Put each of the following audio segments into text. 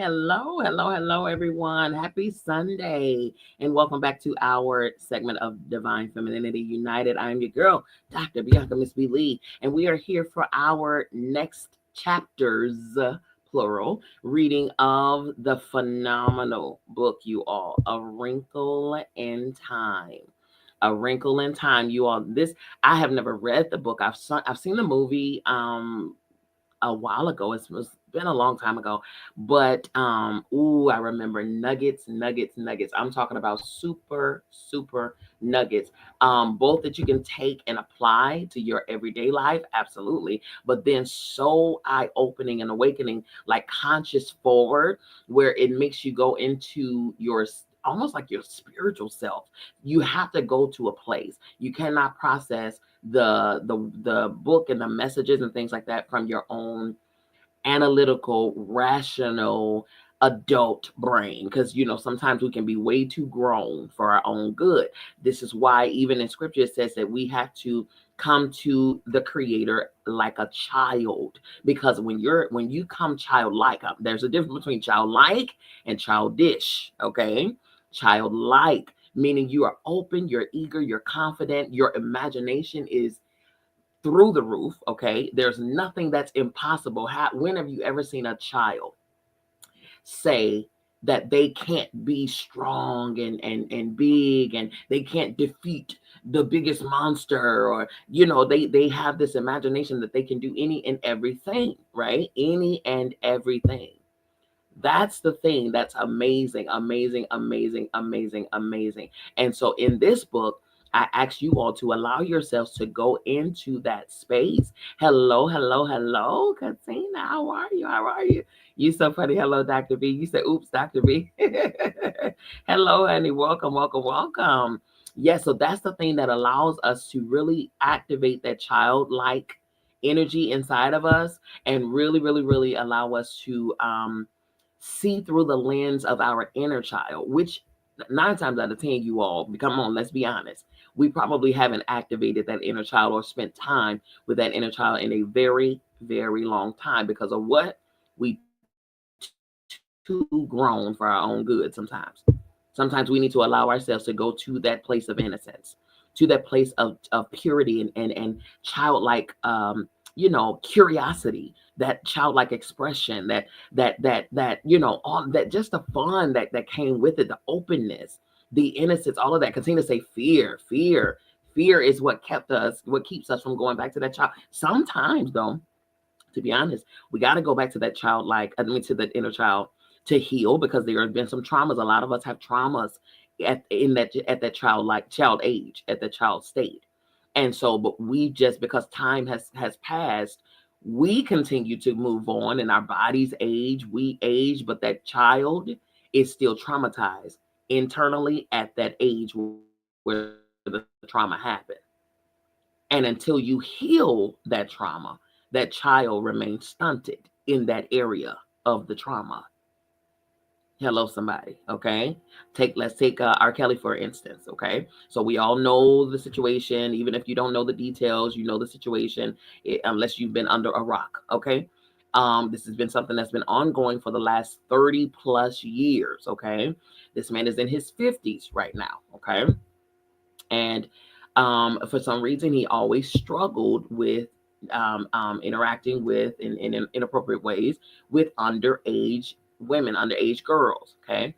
Hello, everyone. Happy Sunday, and welcome back to our segment of Divine Femininity United. I am your girl, Dr. Bianca Miss B. Lee, and we are here for our next chapters, plural, reading of the phenomenal book, you all, A Wrinkle in Time. A Wrinkle in Time, you all. This I have never read the book. I've seen the movie. A while ago. It's been a long time ago, but I remember nuggets. I'm talking about super nuggets. Both that you can take and apply to your everyday life, absolutely. But then so eye-opening and awakening, like conscious forward, where it makes you go into your almost like your spiritual self. You have to go to a place. You cannot process the book and the messages and things like that from your own analytical, rational adult brain, because sometimes we can be way too grown for our own good. This is why even in scripture it says that we have to come to the creator like a child, because when you come childlike, there's a difference between childlike and childish. Okay, childlike meaning you are open, you're eager, you're confident, your imagination is through the roof. Okay, there's nothing that's impossible. When have you ever seen a child say that they can't be strong and big, and they can't defeat the biggest monster, or they have this imagination that they can do any and everything, right? Any and everything. That's the thing that's amazing. And so in this book, I ask you all to allow yourselves to go into that space. Hello, Katina. How are you? You so funny. Hello, Dr. B. You said, oops, Dr. B. Hello, honey. Welcome. Yeah, so that's the thing that allows us to really activate that childlike energy inside of us, and really allow us to see through the lens of our inner child, which 9 times out of 10, you all, come on, let's be honest, we probably haven't activated that inner child or spent time with that inner child in a very long time, because of what? We too grown for our own good sometimes. Sometimes we need to allow ourselves to go to that place of innocence, to that place of purity and childlike curiosity, that childlike expression, that all that, just the fun that came with it, the openness, the innocence, all of that. Continue to say fear is what keeps us from going back to that child. Sometimes though, to be honest, we got to go back to that to that inner child to heal, because there have been some traumas. A lot of us have traumas at that child age, at the child state. And so, but we just, because time has passed, we continue to move on, and our bodies age, we age, but that child is still traumatized internally at that age where the trauma happened. And until you heal that trauma, that child remains stunted in that area of the trauma. Hello, somebody. Okay, let's take R. Kelly for instance. Okay, so we all know the situation. Even if you don't know the details, you know the situation, unless you've been under a rock. Okay, this has been something that's been ongoing for the last 30 plus years. Okay, this man is in his 50s right now. Okay, and for some reason he always struggled with interacting with in inappropriate ways with underage women, underage girls. Okay,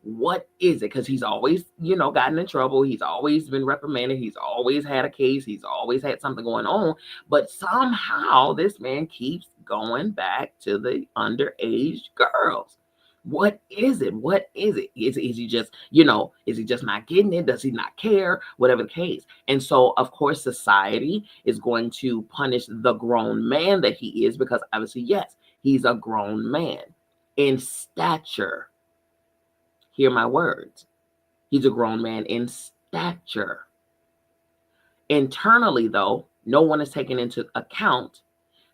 what is it? Because he's always gotten in trouble, he's always been reprimanded, he's always had a case, he's always had something going on, but somehow this man keeps going back to the underage girls. What is it? Is he just, is he just not getting it? Does he not care? Whatever the case. And so, of course, society is going to punish the grown man that he is, because obviously, yes, he's a grown man in stature. Hear my words. He's a grown man in stature. Internally, though, no one is taking into account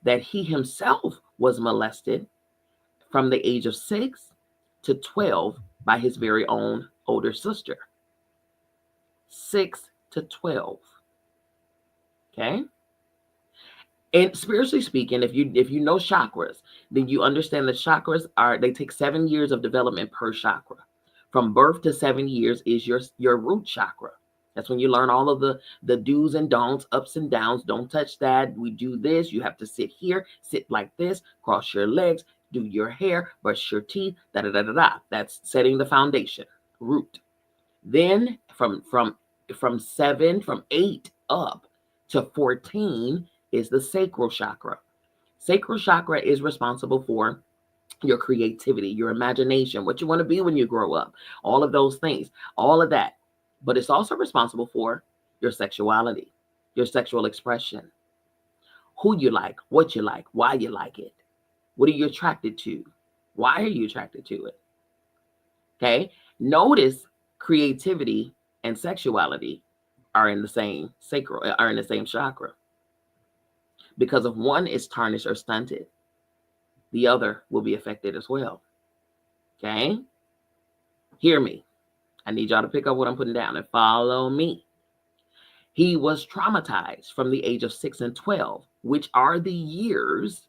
that he himself was molested from the age of 6 to 12 by his very own older sister. 6 to 12. Okay? And spiritually speaking, if you know chakras, then you understand that chakras they take 7 years of development per chakra. From birth to 7 years is your root chakra. That's when you learn all of the do's and don'ts, ups and downs. Don't touch that. We do this. You have to sit here, sit like this, cross your legs, do your hair, brush your teeth, da da da da da. That's setting the foundation, root. Then from 8 up to 14 is the sacral chakra. Sacral chakra is responsible for your creativity, your imagination, what you want to be when you grow up, all of those things, all of that. But it's also responsible for your sexuality, your sexual expression, who you like, what you like, why you like it. What are you attracted to? Why are you attracted to it? Okay. Notice creativity and sexuality are in the same chakra. Because if one is tarnished or stunted, the other will be affected as well. Okay? Hear me. I need y'all to pick up what I'm putting down and follow me. He was traumatized from the age of 6 and 12, which are the years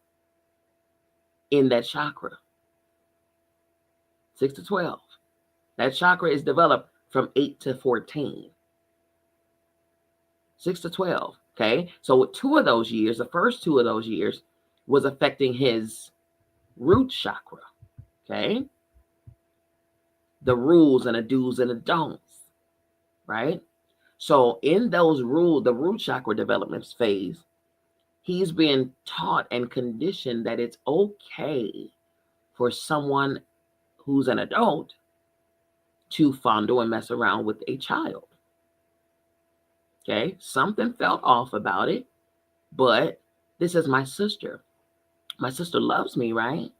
in that chakra. 6 to 12. That chakra is developed from 8 to 14. 6 to 12. Okay? So with 2 of those years, the first 2 of those years was affecting his root chakra. Okay? The rules and the do's and the don'ts. Right? So in those rules, the root chakra development phase, he's been taught and conditioned that it's okay for someone who's an adult to fondle and mess around with a child. Okay, something felt off about it, but this is my sister. My sister loves me, right?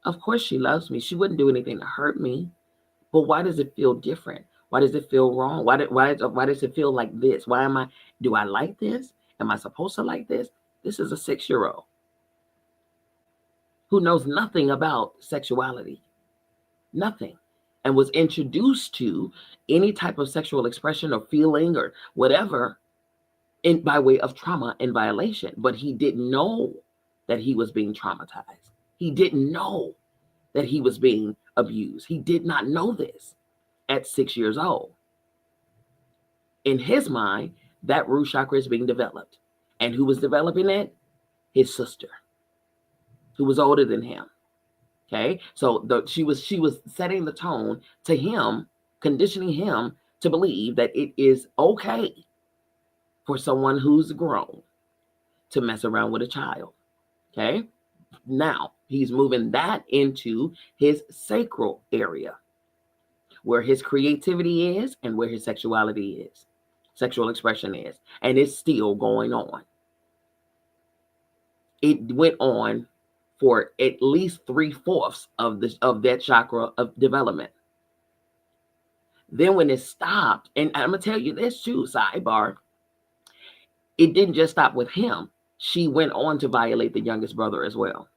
Of course she loves me. She wouldn't do anything to hurt me. But why does it feel different? Why does it feel wrong? Why does it feel like this? Do I like this? Am I supposed to like this? This is a 6-year-old who knows nothing about sexuality. Nothing. And was introduced to any type of sexual expression or feeling or whatever by way of trauma and violation. But he didn't know that he was being traumatized. He didn't know that he was being abused. He did not know this at 6 years old. In his mind, that root chakra is being developed. And who was developing it? His sister, who was older than him. Okay, so she was setting the tone to him, conditioning him to believe that it is okay for someone who's grown to mess around with a child. Okay, now he's moving that into his sacral area, where his creativity is and where his sexuality is, sexual expression is, and it's still going on. It went on for at least 3/4 of that chakra of development. Then when it stopped, and I'm gonna tell you this too, sidebar, it didn't just stop with him. She went on to violate the youngest brother as well.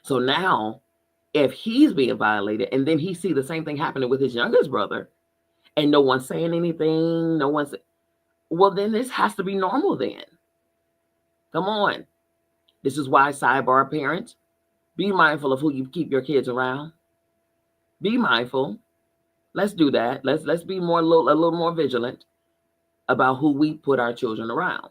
So now, if he's being violated, and then he see the same thing happening with his youngest brother, and no one's saying anything, well, then this has to be normal then. Come on. This is why, sidebar parents, be mindful of who you keep your kids around. Be mindful. Let's do that. Let's be a little more vigilant about who we put our children around.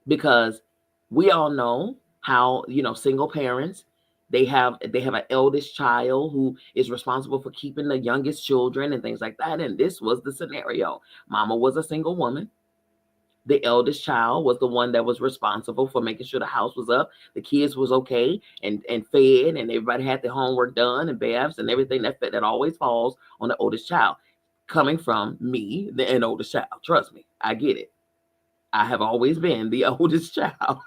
Because we all know how, single parents, they have an eldest child who is responsible for keeping the youngest children and things like that. And this was the scenario. Mama was a single woman. The eldest child was the one that was responsible for making sure the house was up, the kids was okay and fed, and everybody had their homework done and baths and everything that always falls on the oldest child. Coming from me, an oldest child. Trust me, I get it. I have always been the oldest child.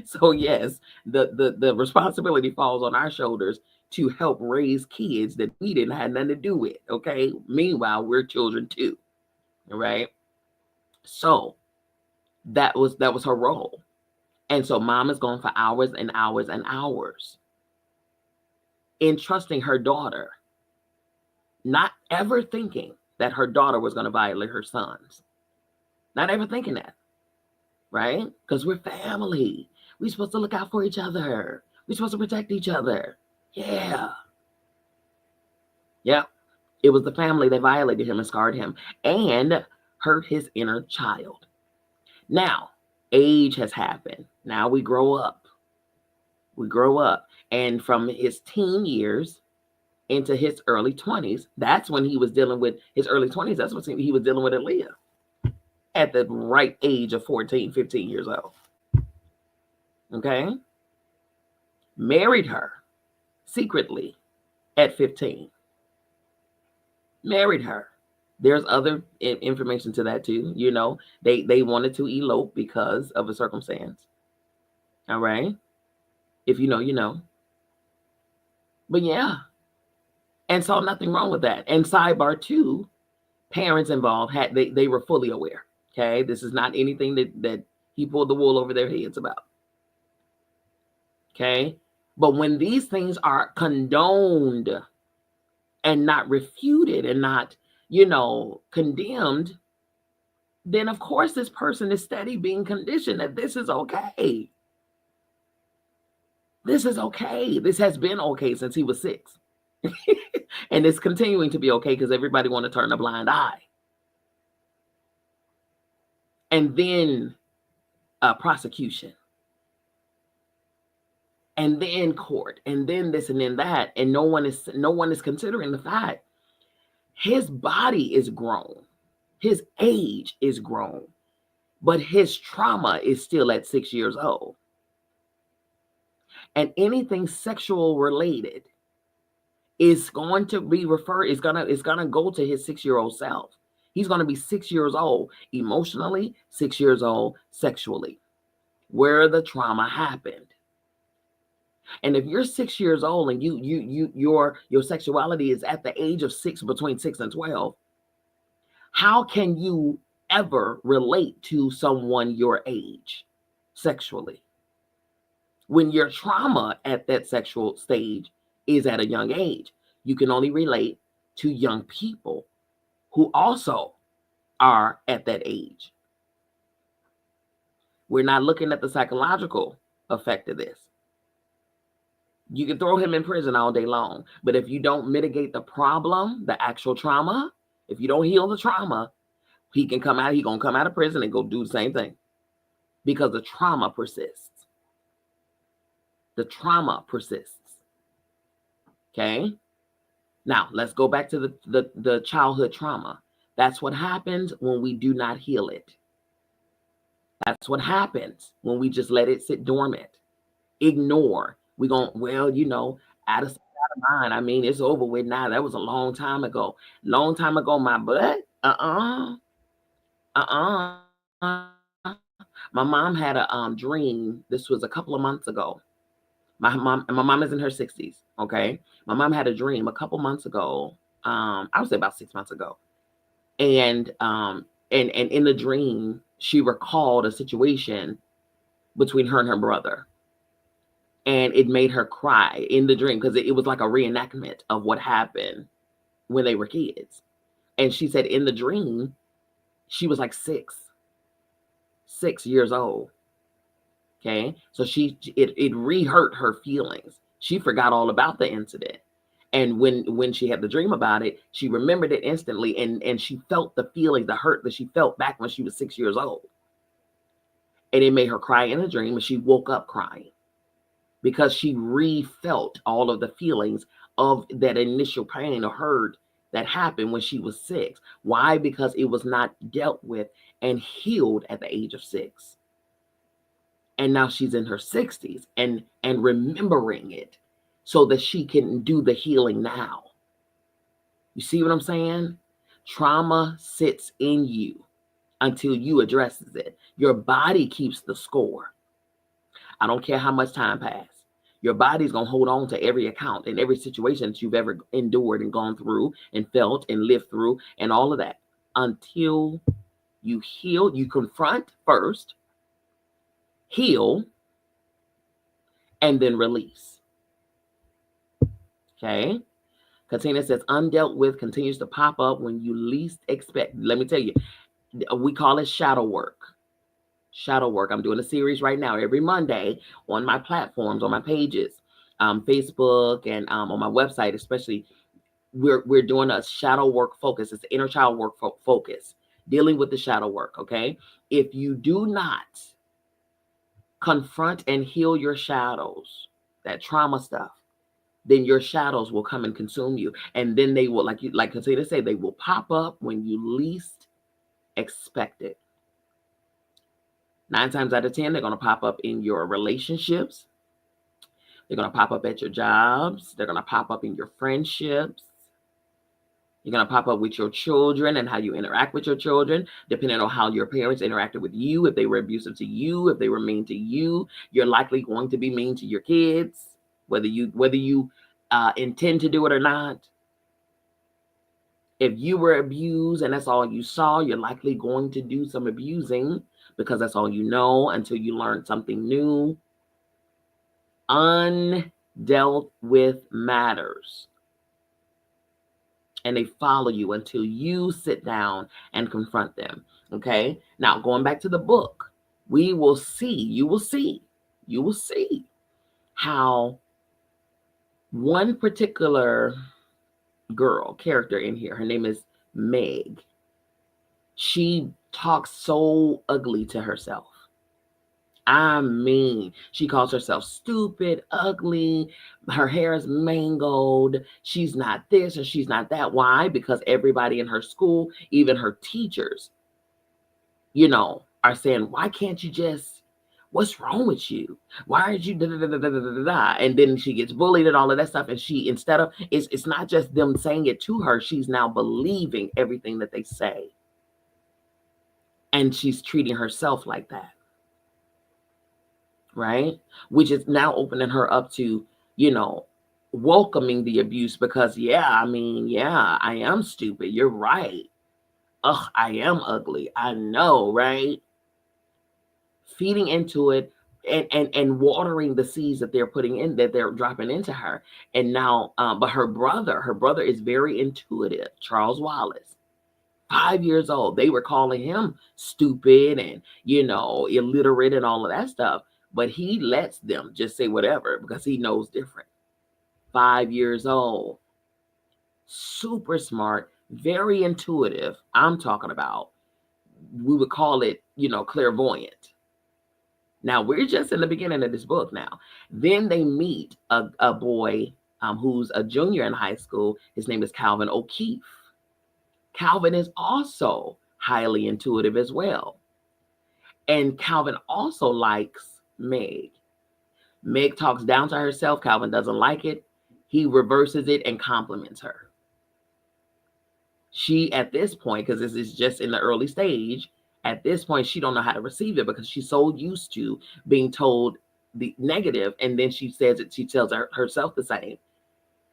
So yes, the responsibility falls on our shoulders to help raise kids that we didn't have nothing to do with. Okay. Meanwhile, we're children too. All right. So that was her role. And so mom is going for hours and hours and hours entrusting her daughter, not ever thinking that her daughter was going to violate her sons. Not ever thinking that. right? Because we're family. We're supposed to look out for each other. We're supposed to protect each other. Yeah. Yeah. It was the family that violated him and scarred him and hurt his inner child. Now, age has happened. Now we grow up. We grow up. And from his teen years into his early 20s, that's when he was dealing with his early 20s. That's when he was dealing with Aaliyah at the right age of 14, 15 years old. Okay? Married her secretly at 15. Married her. There's other information to that too. You know, they wanted to elope because of a circumstance. All right? If you know, you know. But yeah. And saw nothing wrong with that. And sidebar two, parents involved they were fully aware. Okay? This is not anything that he pulled the wool over their heads about. Okay? But when these things are condoned and not refuted and not, condemned, then of course this person is steady being conditioned that this is okay. This is okay. This has been okay since he was 6. And it's continuing to be okay because everybody want to turn a blind eye. And then prosecution. And then court. And then this and then that. And no one is considering the fact his body is grown. His age is grown. But his trauma is still at 6 years old. And anything sexual related is going to be it's gonna go to his 6-year-old self. He's gonna be 6 years old emotionally, 6 years old sexually, where the trauma happened. And if you're 6 years old and your sexuality is at the age of 6, between 6 and 12, how can you ever relate to someone your age sexually when your trauma at that sexual stage is at a young age? You can only relate to young people who also are at that age. We're not looking at the psychological effect of this. You can throw him in prison all day long, but if you don't mitigate the problem, the actual trauma, if you don't heal the trauma, he's gonna come out of prison and go do the same thing because the trauma persists. The trauma persists. Okay? Now, let's go back to the childhood trauma. That's what happens when we do not heal it. That's what happens when we just let it sit dormant. Ignore. We're going, out of sight, out of mind. I mean, it's over with now. That was a long time ago. Long time ago, my butt. My mom had a dream. This was a couple of months ago. My mom is in her 60s. Okay. My mom had a dream a couple months ago. I would say about 6 months ago. And in the dream, she recalled a situation between her and her brother. And it made her cry in the dream because it was like a reenactment of what happened when they were kids. And she said in the dream, she was like 6 years old. Okay. So it re-hurt her feelings. She forgot all about the incident. And when she had the dream about it, she remembered it instantly. And she felt the feeling, the hurt that she felt back when she was 6 years old. And it made her cry in the dream. And she woke up crying because she re-felt all of the feelings of that initial pain or hurt that happened when she was 6. Why? Because it was not dealt with and healed at the age of 6. And now she's in her 60s and remembering it so that she can do the healing now. You see what I'm saying? Trauma sits in you until you addresses it. Your body keeps the score. I don't care how much time passes. Your body's going to hold on to every account and every situation that you've ever endured and gone through and felt and lived through and all of that until you heal. You confront first, heal, and then release. Okay? Katina says, undealt with continues to pop up when you least expect. Let me tell you, we call it shadow work. Shadow work. I'm doing a series right now every Monday on my platforms, on my pages, Facebook, and on my website, especially. We're doing a shadow work focus. It's the inner child work focus, dealing with the shadow work. Okay, if you do not confront and heal your shadows, that trauma stuff, then your shadows will come and consume you, and then they will, like Katina say, they will pop up when you least expect it. 9 times out of 10, they're going to pop up in your relationships. They're going to pop up at your jobs. They're going to pop up in your friendships. You're going to pop up with your children and how you interact with your children, depending on how your parents interacted with you. If they were abusive to you, if they were mean to you, you're likely going to be mean to your kids, whether you intend to do it or not. If you were abused and that's all you saw, you're likely going to do some abusing because that's all you know until you learn something new. Undealt with matters. And they follow you until you sit down and confront them. Okay. Now, going back to the book, you will see how one particular girl character in here, her name is Meg. She talks so ugly to herself. I mean, she calls herself stupid, ugly. Her hair is mangled. She's not this and she's not that. Why? Because everybody in her school, even her teachers, are saying, why can't you just, what's wrong with you? Why aren't you da da da da da da da? And then she gets bullied and all of that stuff. And she, instead of, it's not just them saying it to her, she's now believing everything that they say. And she's treating herself like that. Right? Which is now opening her up to, welcoming the abuse because, I am stupid. You're right. Ugh, I am ugly. I know, right? Feeding into it and watering the seeds that they're putting in, that they're dropping into her. And now, but her brother is very intuitive, Charles Wallace. 5 years old. They were calling him stupid and, illiterate and all of that stuff. But he lets them just say whatever because he knows different. 5 years old. Super smart, very intuitive. I'm talking about, we would call it, clairvoyant. Now, we're just in the beginning of this book now. Then they meet a boy who's a junior in high school. His name is Calvin O'Keefe. Calvin is also highly intuitive as well. And Calvin also likes Meg. Meg talks down to herself. Calvin doesn't like it. He reverses it and compliments her. She, at this point, because this is just in the early stage, at this point, she don't know how to receive it because she's so used to being told the negative. And then she says it, she tells herself the same.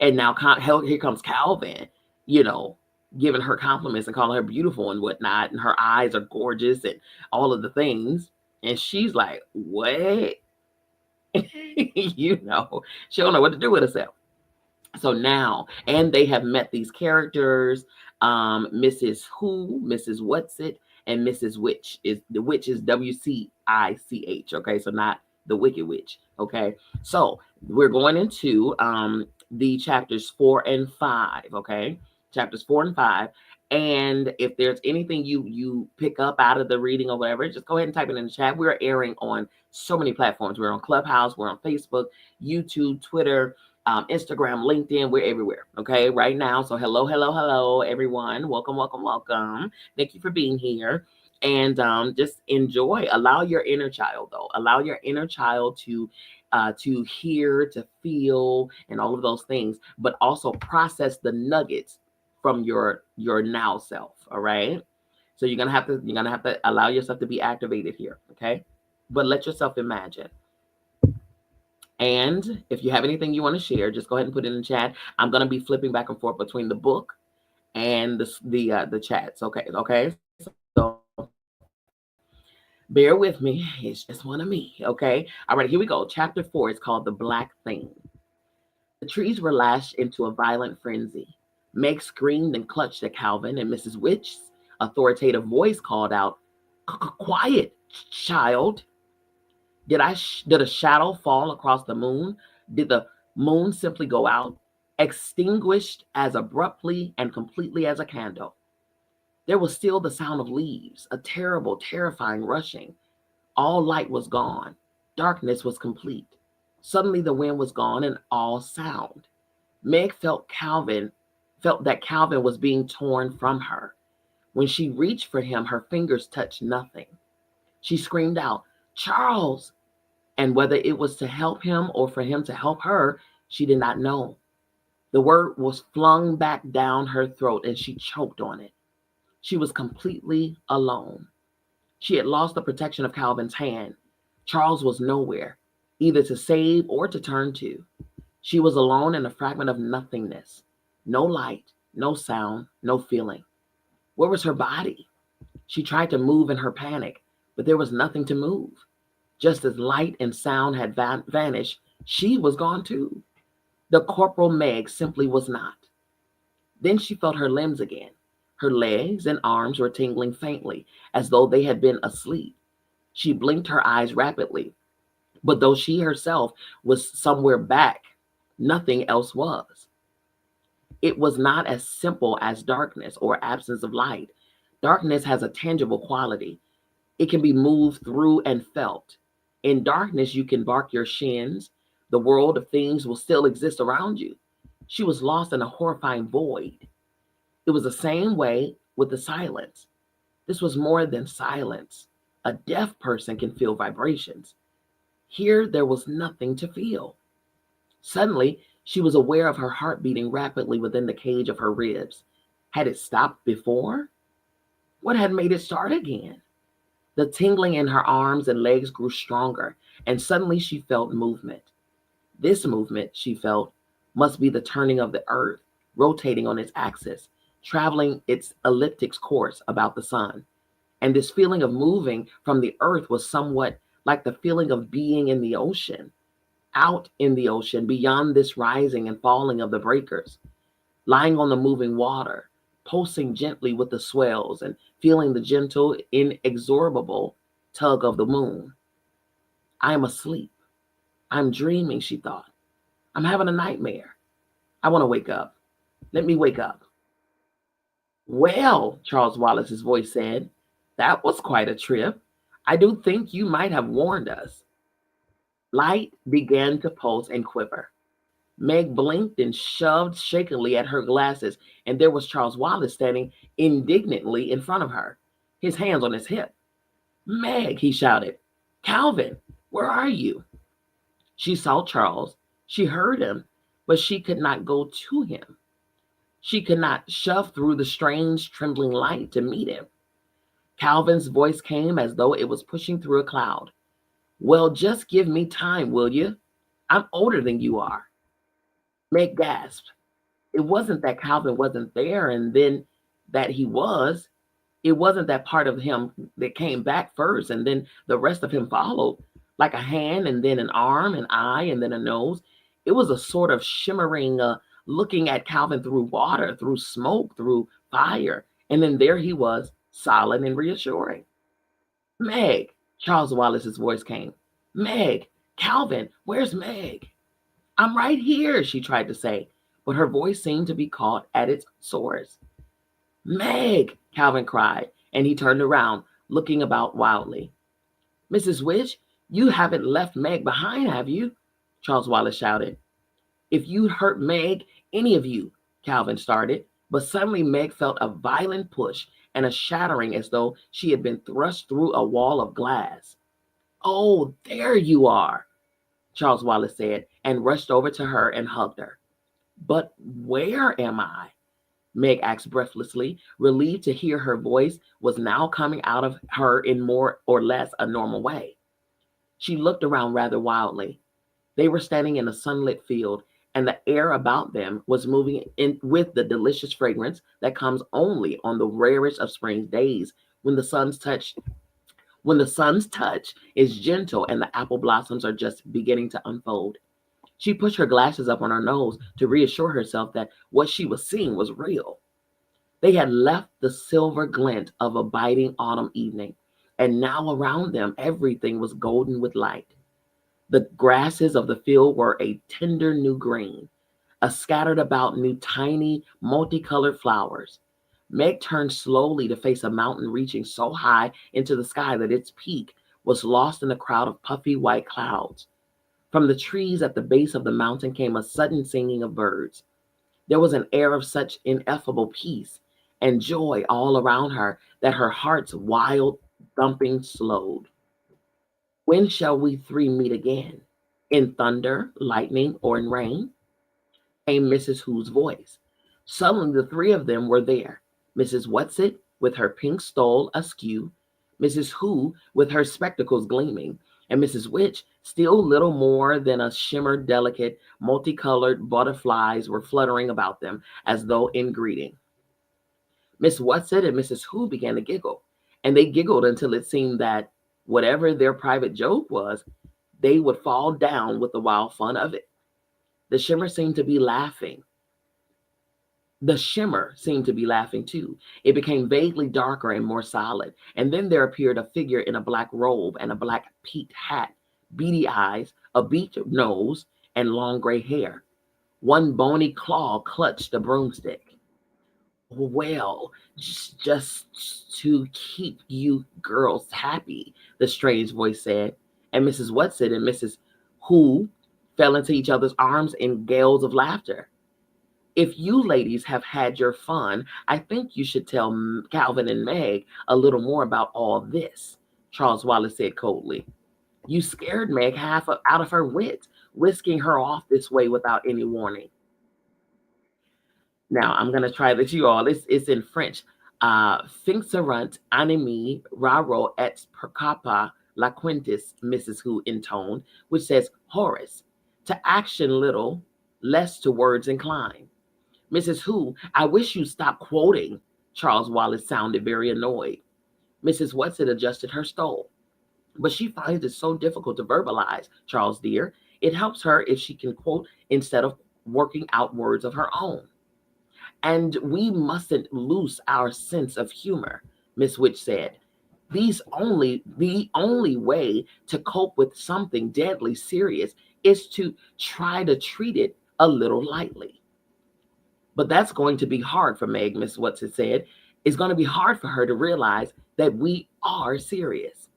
And now here comes Calvin, giving her compliments and calling her beautiful and whatnot. And her eyes are gorgeous and all of the things. And she's like, what? She don't know what to do with herself. So now, and they have met these characters, Mrs. Who, Mrs. What's It, and Mrs. Witch. The witch is WCICH. Okay, so not the Wicked Witch. Okay, so we're going into the chapters 4 and 5. Okay, chapters 4 and 5. And if there's anything you pick up out of the reading or whatever, just go ahead and type it in the chat. We're airing on so many platforms. We're on Clubhouse, we're on Facebook, YouTube, Twitter, Instagram, LinkedIn, we're everywhere. Okay, right now. So hello, everyone. Welcome. Thank you for being here. And just enjoy. Allow your inner child, though. Allow your inner child to hear, to feel, and all of those things, but also process the nuggets from your now self. All right. So you're gonna have to allow yourself to be activated here. Okay. But let yourself imagine. And if you have anything you want to share, just go ahead and put it in the chat. I'm going to be flipping back and forth between the book and the chats. Okay. So bear with me. It's just one of me. Okay. All right. Here we go. Chapter 4 is called The Black Thing. The trees were lashed into a violent frenzy. Meg screamed and clutched at Calvin, and Mrs. Witch's authoritative voice called out, "Quiet! Child, did a shadow fall across the moon? Did the moon simply go out, extinguished as abruptly and completely as a candle? There was still the sound of leaves, a terrible, terrifying rushing. All light was gone. Darkness was complete. Suddenly the wind was gone and all sound. Meg felt that Calvin was being torn from her. When she reached for him, her fingers touched nothing. She screamed out, "Charles!" And whether it was to help him or for him to help her, she did not know. The word was flung back down her throat and she choked on it. She was completely alone. She had lost the protection of Calvin's hand. Charles was nowhere, either to save or to turn to. She was alone in a fragment of nothingness. No light, no sound, no feeling. Where was her body? She tried to move in her panic, but there was nothing to move. Just as light and sound had vanished, she was gone too. The Corporal Meg simply was not. Then she felt her limbs again. Her legs and arms were tingling faintly, as though they had been asleep. She blinked her eyes rapidly, but though she herself was somewhere back, nothing else was. It was not as simple as darkness or absence of light. Darkness has a tangible quality. It can be moved through and felt. In darkness, you can bark your shins. The world of things will still exist around you. She was lost in a horrifying void. It was the same way with the silence. This was more than silence. A deaf person can feel vibrations. Here, there was nothing to feel. Suddenly, she was aware of her heart beating rapidly within the cage of her ribs. Had it stopped before? What had made it start again? The tingling in her arms and legs grew stronger, and suddenly she felt movement. This movement, she felt, must be the turning of the earth, rotating on its axis, traveling its elliptic course about the sun. And this feeling of moving from the earth was somewhat like the feeling of being in the ocean, out in the ocean, beyond this rising and falling of the breakers, lying on the moving water, pulsing gently with the swells and feeling the gentle, inexorable tug of the moon. I am asleep. I'm dreaming, she thought. I'm having a nightmare. I want to wake up. Let me wake up. Well, Charles Wallace's voice said, that was quite a trip. I do think you might have warned us. Light began to pulse and quiver. Meg blinked and shoved shakily at her glasses, and there was Charles Wallace standing indignantly in front of her, his hands on his hip. Meg, he shouted. Calvin, where are you? She saw Charles. She heard him, but she could not go to him. She could not shove through the strange, trembling light to meet him. Calvin's voice came as though it was pushing through a cloud. Well, just give me time, will you? I'm older than you are. Meg gasped. It wasn't that Calvin wasn't there and then that he was. It wasn't that part of him that came back first and then the rest of him followed, like a hand and then an arm, an eye and then a nose. It was a sort of shimmering, looking at Calvin through water, through smoke, through fire. And then there he was, solid and reassuring. Meg, Charles Wallace's voice came. Meg, Calvin, where's Meg? I'm right here, she tried to say, but her voice seemed to be caught at its source. Meg, Calvin cried, and he turned around, looking about wildly. Mrs. Witch, you haven't left Meg behind, have you? Charles Wallace shouted. If you'd hurt Meg, any of you, Calvin started, but suddenly Meg felt a violent push and a shattering as though she had been thrust through a wall of glass. Oh, there you are, Charles Wallace said, and rushed over to her and hugged her. But where am I? Meg asked breathlessly, relieved to hear her voice was now coming out of her in more or less a normal way. She looked around rather wildly. They were standing in a sunlit field, and the air about them was moving in with the delicious fragrance that comes only on the rarest of spring days when the sun's touch is gentle and the apple blossoms are just beginning to unfold. She pushed her glasses up on her nose to reassure herself that what she was seeing was real. They had left the silver glint of a biting autumn evening. And now around them, everything was golden with light. The grasses of the field were a tender new green, scattered about new tiny, multicolored flowers. Meg turned slowly to face a mountain reaching so high into the sky that its peak was lost in a crowd of puffy white clouds. From the trees at the base of the mountain came a sudden singing of birds. There was an air of such ineffable peace and joy all around her that her heart's wild thumping slowed. When shall we three meet again? In thunder, lightning, or in rain? Came Mrs. Who's voice. Suddenly the three of them were there. Mrs. Whatsit with her pink stole askew, Mrs. Who with her spectacles gleaming, and Mrs. Witch still little more than a shimmer delicate, multicolored butterflies were fluttering about them as though in greeting. Miss Whatsit and Mrs. Who began to giggle, and they giggled until it seemed that whatever their private joke was, they would fall down with the wild fun of it. The shimmer seemed to be laughing. The shimmer seemed to be laughing too. It became vaguely darker and more solid, and then there appeared a figure in a black robe and a black peaked hat, beady eyes, a beaked nose, and long gray hair. One bony claw clutched a broomstick. Well, just to keep you girls happy, the strange voice said, and Mrs. Whatsit and Mrs. Who fell into each other's arms in gales of laughter. If you ladies have had your fun, I think you should tell Calvin and Meg a little more about all this, Charles Wallace said coldly. You scared Meg out of her wits, whisking her off this way without any warning. Now, I'm going to try this, you all. It's in French. Finxerant animi raro et percapa la quintis, Mrs. Who intoned, which says, Horace, to action little, less to words incline. Mrs. Who, I wish you'd stop quoting. Charles Wallace sounded very annoyed. Mrs. Whatsit adjusted her stole. But she finds it so difficult to verbalize, Charles dear. It helps her if she can quote instead of working out words of her own. And we mustn't lose our sense of humor, Miss Witch said. The only way to cope with something deadly serious is to try to treat it a little lightly. But that's going to be hard for Meg, Miss Whatsit said. It's going to be hard for her to realize that we are serious.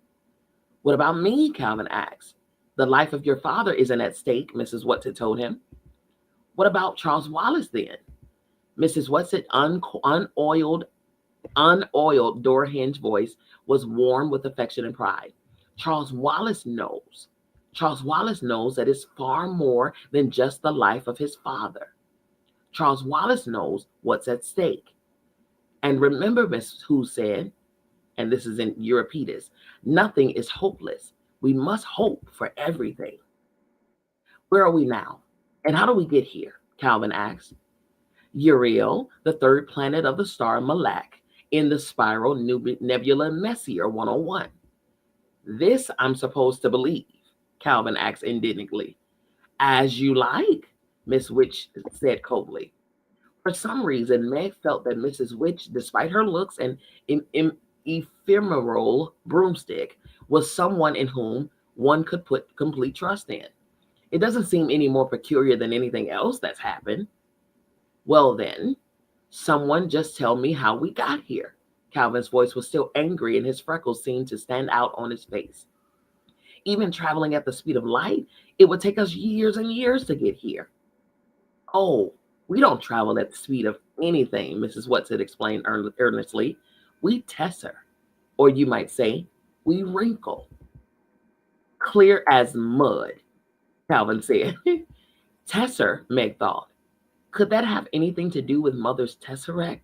What about me? Calvin asked. The life of your father isn't at stake, Mrs. Whatsit told him. What about Charles Wallace then? Mrs. Whatsit unoiled door hinge voice was warm with affection and pride. Charles Wallace knows. Charles Wallace knows that it's far more than just the life of his father. Charles Wallace knows what's at stake. And remember, Miss Who said, and this is in Euripides, nothing is hopeless. We must hope for everything. Where are we now? And how do we get here? Calvin asked. Uriel, the third planet of the star Malak, in the spiral nebula Messier 101. This I'm supposed to believe, Calvin asked indignantly. As you like, Miss Witch said coldly. For some reason, Meg felt that Mrs. Witch, despite her looks and ephemeral broomstick, was someone in whom one could put complete trust in. It doesn't seem any more peculiar than anything else that's happened. Well then, someone just tell me how we got here. Calvin's voice was still angry and his freckles seemed to stand out on his face. Even traveling at the speed of light, it would take us years and years to get here. Oh, we don't travel at the speed of anything, Mrs. Whatsit explained earnestly. We tesser, or you might say, we wrinkle. Clear as mud, Calvin said. Tesser, Meg thought. Could that have anything to do with Mother's tesseract?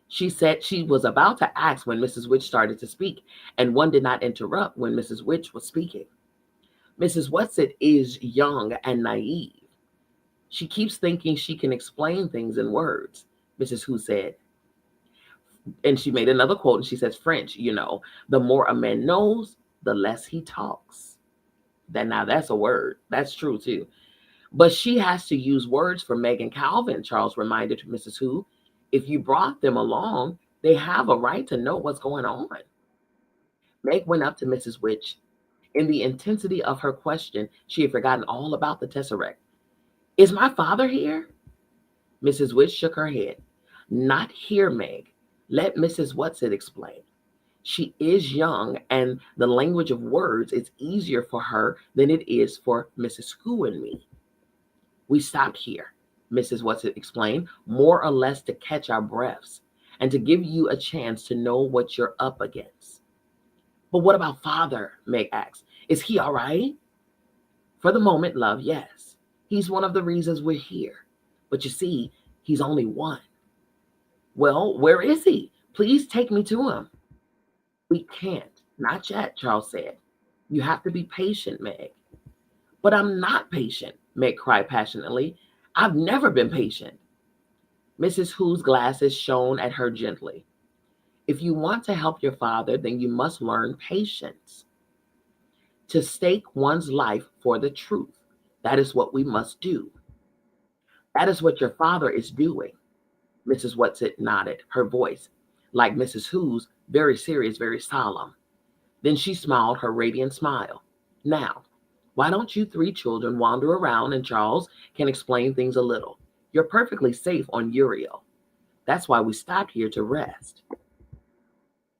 She said she was about to ask when Mrs. Witch started to speak, and one did not interrupt when Mrs. Witch was speaking. Mrs. Whatsit is young and naive. She keeps thinking she can explain things in words, Mrs. Who said. And she made another quote, and she says, French, you know, the more a man knows, the less he talks. Now that's a word. That's true, too. But she has to use words for Meg and Calvin, Charles reminded Mrs. Who. If you brought them along, they have a right to know what's going on. Meg went up to Mrs. Witch. In the intensity of her question, she had forgotten all about the tesseract. Is my father here? Mrs. Witch shook her head. Not here, Meg. Let Mrs. Whatsit explain. She is young, and the language of words is easier for her than it is for Mrs. Who and me. We stopped here, Mrs. Whatsit explained, more or less to catch our breaths and to give you a chance to know what you're up against. But what about father? Meg asked. Is he all right? For the moment, love, yes. He's one of the reasons we're here. But you see, he's only one. Well, where is he? Please take me to him. We can't. Not yet, Charles said. You have to be patient, Meg. But I'm not patient, Meg cried passionately. I've never been patient. Mrs. Who's glasses shone at her gently. If you want to help your father, then you must learn patience. To stake one's life for the truth. That is what we must do. That is what your father is doing. Mrs. Whatsit nodded, her voice, like Mrs. Who's, very serious, very solemn. Then she smiled her radiant smile. Now, why don't you three children wander around and Charles can explain things a little? You're perfectly safe on Uriel. That's why we stopped here to rest.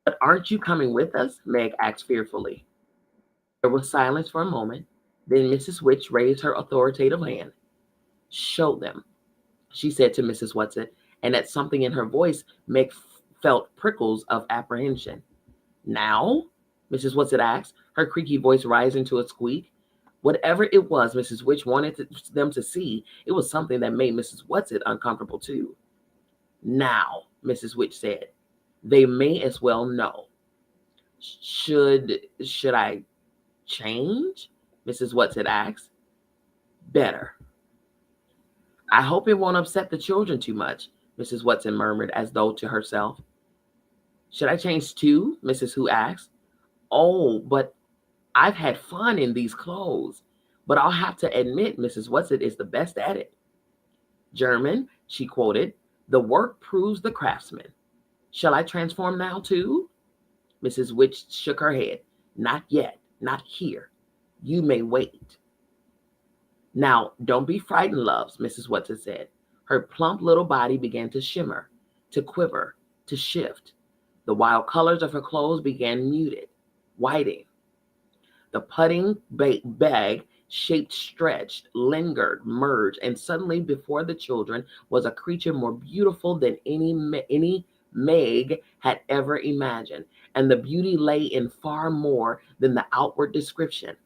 But aren't you coming with us? Meg asked fearfully. There was silence for a moment. Then Mrs. Witch raised her authoritative hand. Show them, she said to Mrs. Whatsit, and at something in her voice, Meg felt prickles of apprehension. Now? Mrs. Whatsit asked, her creaky voice rising to a squeak. Whatever it was Mrs. Witch wanted them to see, it was something that made Mrs. Whatsit uncomfortable too. Now, Mrs. Witch said, they may as well know. Should I change? Mrs. Whatsit asked. Better. I hope it won't upset the children too much, Mrs. Whatsit murmured as though to herself. Should I change too? Mrs. Who asked. Oh, but I've had fun in these clothes. But I'll have to admit Mrs. Whatsit is the best at it. German, she quoted, the work proves the craftsman. Shall I transform now too? Mrs. Witch shook her head. Not yet, not here. You may wait. Now, don't be frightened, loves, Mrs. Whatsit said. Her plump little body began to shimmer, to quiver, to shift. The wild colors of her clothes began muted, whiting. The pudding bag shaped, stretched, lingered, merged, and suddenly before the children was a creature more beautiful than any Meg had ever imagined, and the beauty lay in far more than the outward description.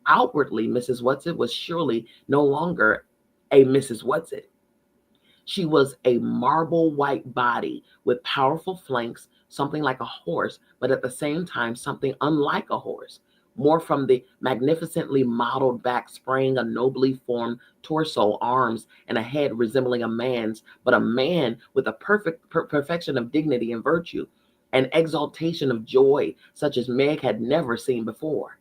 Outwardly, Mrs. Whatsit was surely no longer a Mrs. Whatsit. She was a marble white body with powerful flanks, something like a horse, but at the same time something unlike a horse. More from the magnificently modeled back sprang a nobly formed torso, arms, and a head resembling a man's, but a man with a perfection of dignity and virtue, an exaltation of joy such as Meg had never seen before.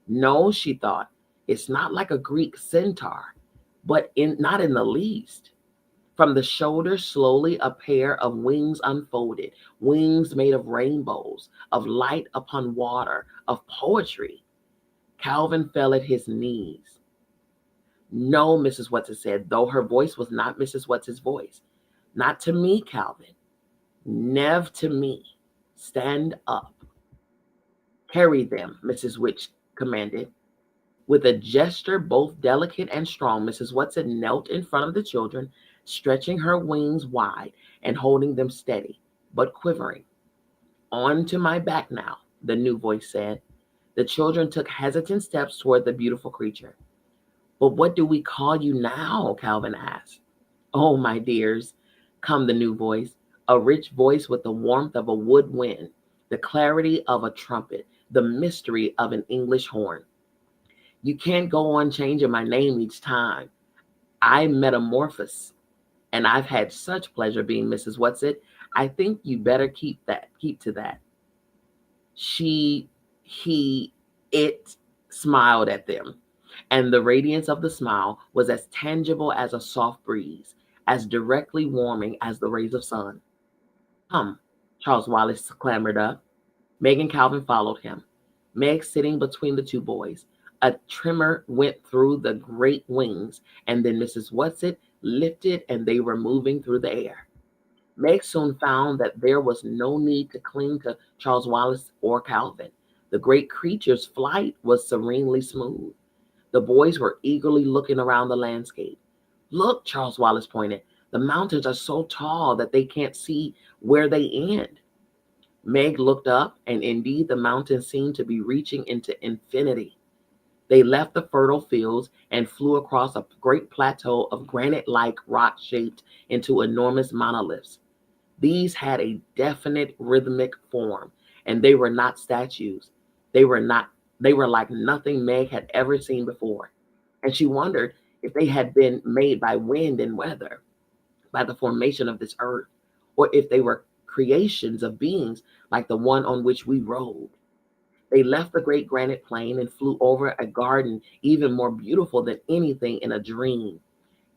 No, she thought, it's not like a Greek centaur, but not in the least. From the shoulder, slowly a pair of wings unfolded, wings made of rainbows, of light upon water, of poetry. Calvin fell at his knees. No, Mrs. Whatsit said, though her voice was not Mrs. Whatsit's voice. Not to me, Calvin. Never to me. Stand up. Carry them, Mrs. Witch commanded. With a gesture both delicate and strong, Mrs. Whatsit knelt in front of the children, stretching her wings wide and holding them steady, but quivering. On to my back now, the new voice said. The children took hesitant steps toward the beautiful creature. But what do we call you now? Calvin asked. Oh, my dears, come the new voice, a rich voice with the warmth of a wood wind, the clarity of a trumpet, the mystery of an English horn. You can't go on changing my name each time. I metamorphose, and I've had such pleasure being Mrs. Whatsit. I think you better keep to that. It smiled at them, and the radiance of the smile was as tangible as a soft breeze, as directly warming as the rays of sun. Come, Charles Wallace clambered up. Meg and Calvin followed him. Meg sitting between the two boys. A tremor went through the great wings, and then Mrs. Whatsit lifted and they were moving through the air. Meg soon found that there was no need to cling to Charles Wallace or Calvin. The great creature's flight was serenely smooth. The boys were eagerly looking around the landscape. Look, Charles Wallace pointed. The mountains are so tall that they can't see where they end. Meg looked up, and indeed the mountains seemed to be reaching into infinity. They left the fertile fields and flew across a great plateau of granite-like rock shaped into enormous monoliths. These had a definite rhythmic form, and they were not statues. They were like nothing Meg had ever seen before. And she wondered if they had been made by wind and weather, by the formation of this earth, or if they were creations of beings like the one on which we rode. They left the great granite plain and flew over a garden even more beautiful than anything in a dream.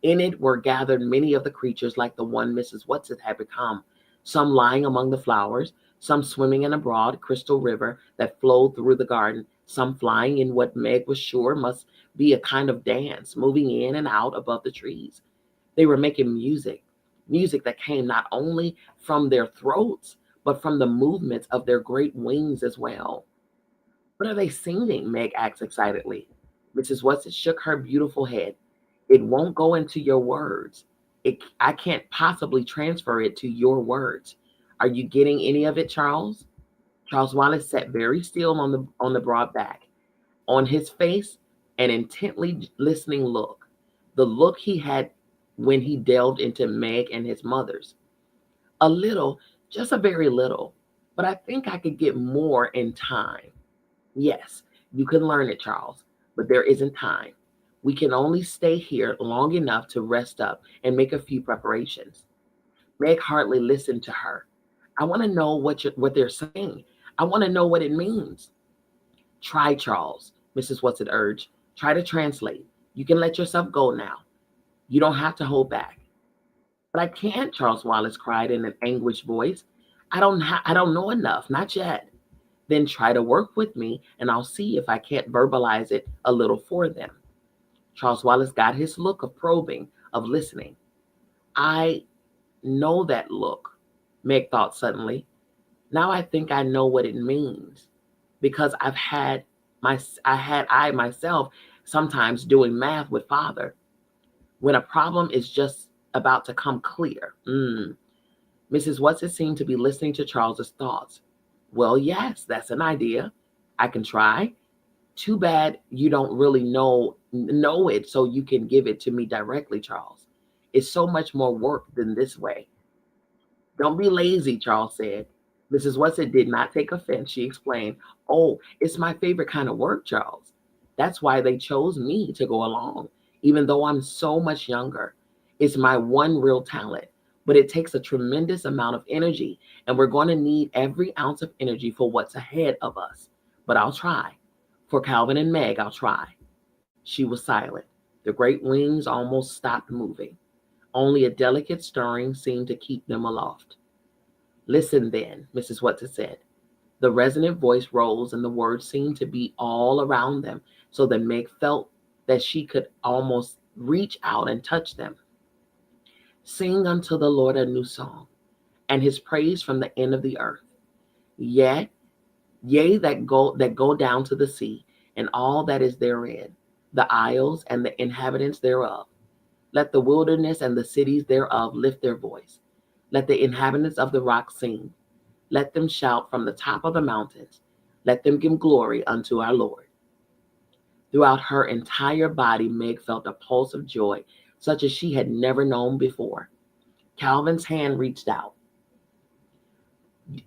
In it were gathered many of the creatures like the one Mrs. Whatsit had become, some lying among the flowers, some swimming in a broad crystal river that flowed through the garden, some flying in what Meg was sure must be a kind of dance, moving in and out above the trees. They were making music, music that came not only from their throats, but from the movements of their great wings as well. What are they singing? Meg asked excitedly. Mrs. Whatsit shook her beautiful head. It won't go into your words. I can't possibly transfer it to your words. Are you getting any of it, Charles? Charles Wallace sat very still on the broad back. On his face, an intently listening look, the look he had when he delved into Meg and his mother's. A little, just a very little, but I think I could get more in time. Yes, you can learn it, Charles, but there isn't time. We can only stay here long enough to rest up and make a few preparations. Meg hardly listened to her. I want to know what they're saying. I want to know what it means. Try, Charles, Mrs. Whatsit urged. Try to translate. You can let yourself go now. You don't have to hold back. But I can't, Charles Wallace cried in an anguished voice. I don't know enough, not yet. Then try to work with me, and I'll see if I can't verbalize it a little for them. Charles Wallace got his look of probing, of listening. I know that look, Meg thought suddenly. Now I think I know what it means, because I myself sometimes doing math with Father when a problem is just about to come clear. Mrs. Whatsit seemed to be listening to Charles's thoughts. Well, yes, that's an idea. I can try. Too bad you don't really know it, so you can give it to me directly, Charles. It's so much more work than this way. Don't be lazy, Charles said. Mrs. Whatsit did not take offense. She explained, oh, it's my favorite kind of work, Charles. That's why they chose me to go along, even though I'm so much younger. It's my one real talent, but it takes a tremendous amount of energy, and we're going to need every ounce of energy for what's ahead of us. But I'll try. For Calvin and Meg, I'll try. She was silent. The great wings almost stopped moving. Only a delicate stirring seemed to keep them aloft. Listen then, Mrs. Whatsit said. The resonant voice rose, and the words seemed to be all around them, so that Meg felt that she could almost reach out and touch them. Sing unto the Lord a new song, and his praise from the end of the earth. Yea, that go down to the sea, and all that is therein, the isles and the inhabitants thereof. Let the wilderness and the cities thereof lift their voice. Let the inhabitants of the rock sing. Let them shout from the top of the mountains. Let them give glory unto our Lord. Throughout her entire body, Meg felt a pulse of joy, such as she had never known before. Calvin's hand reached out.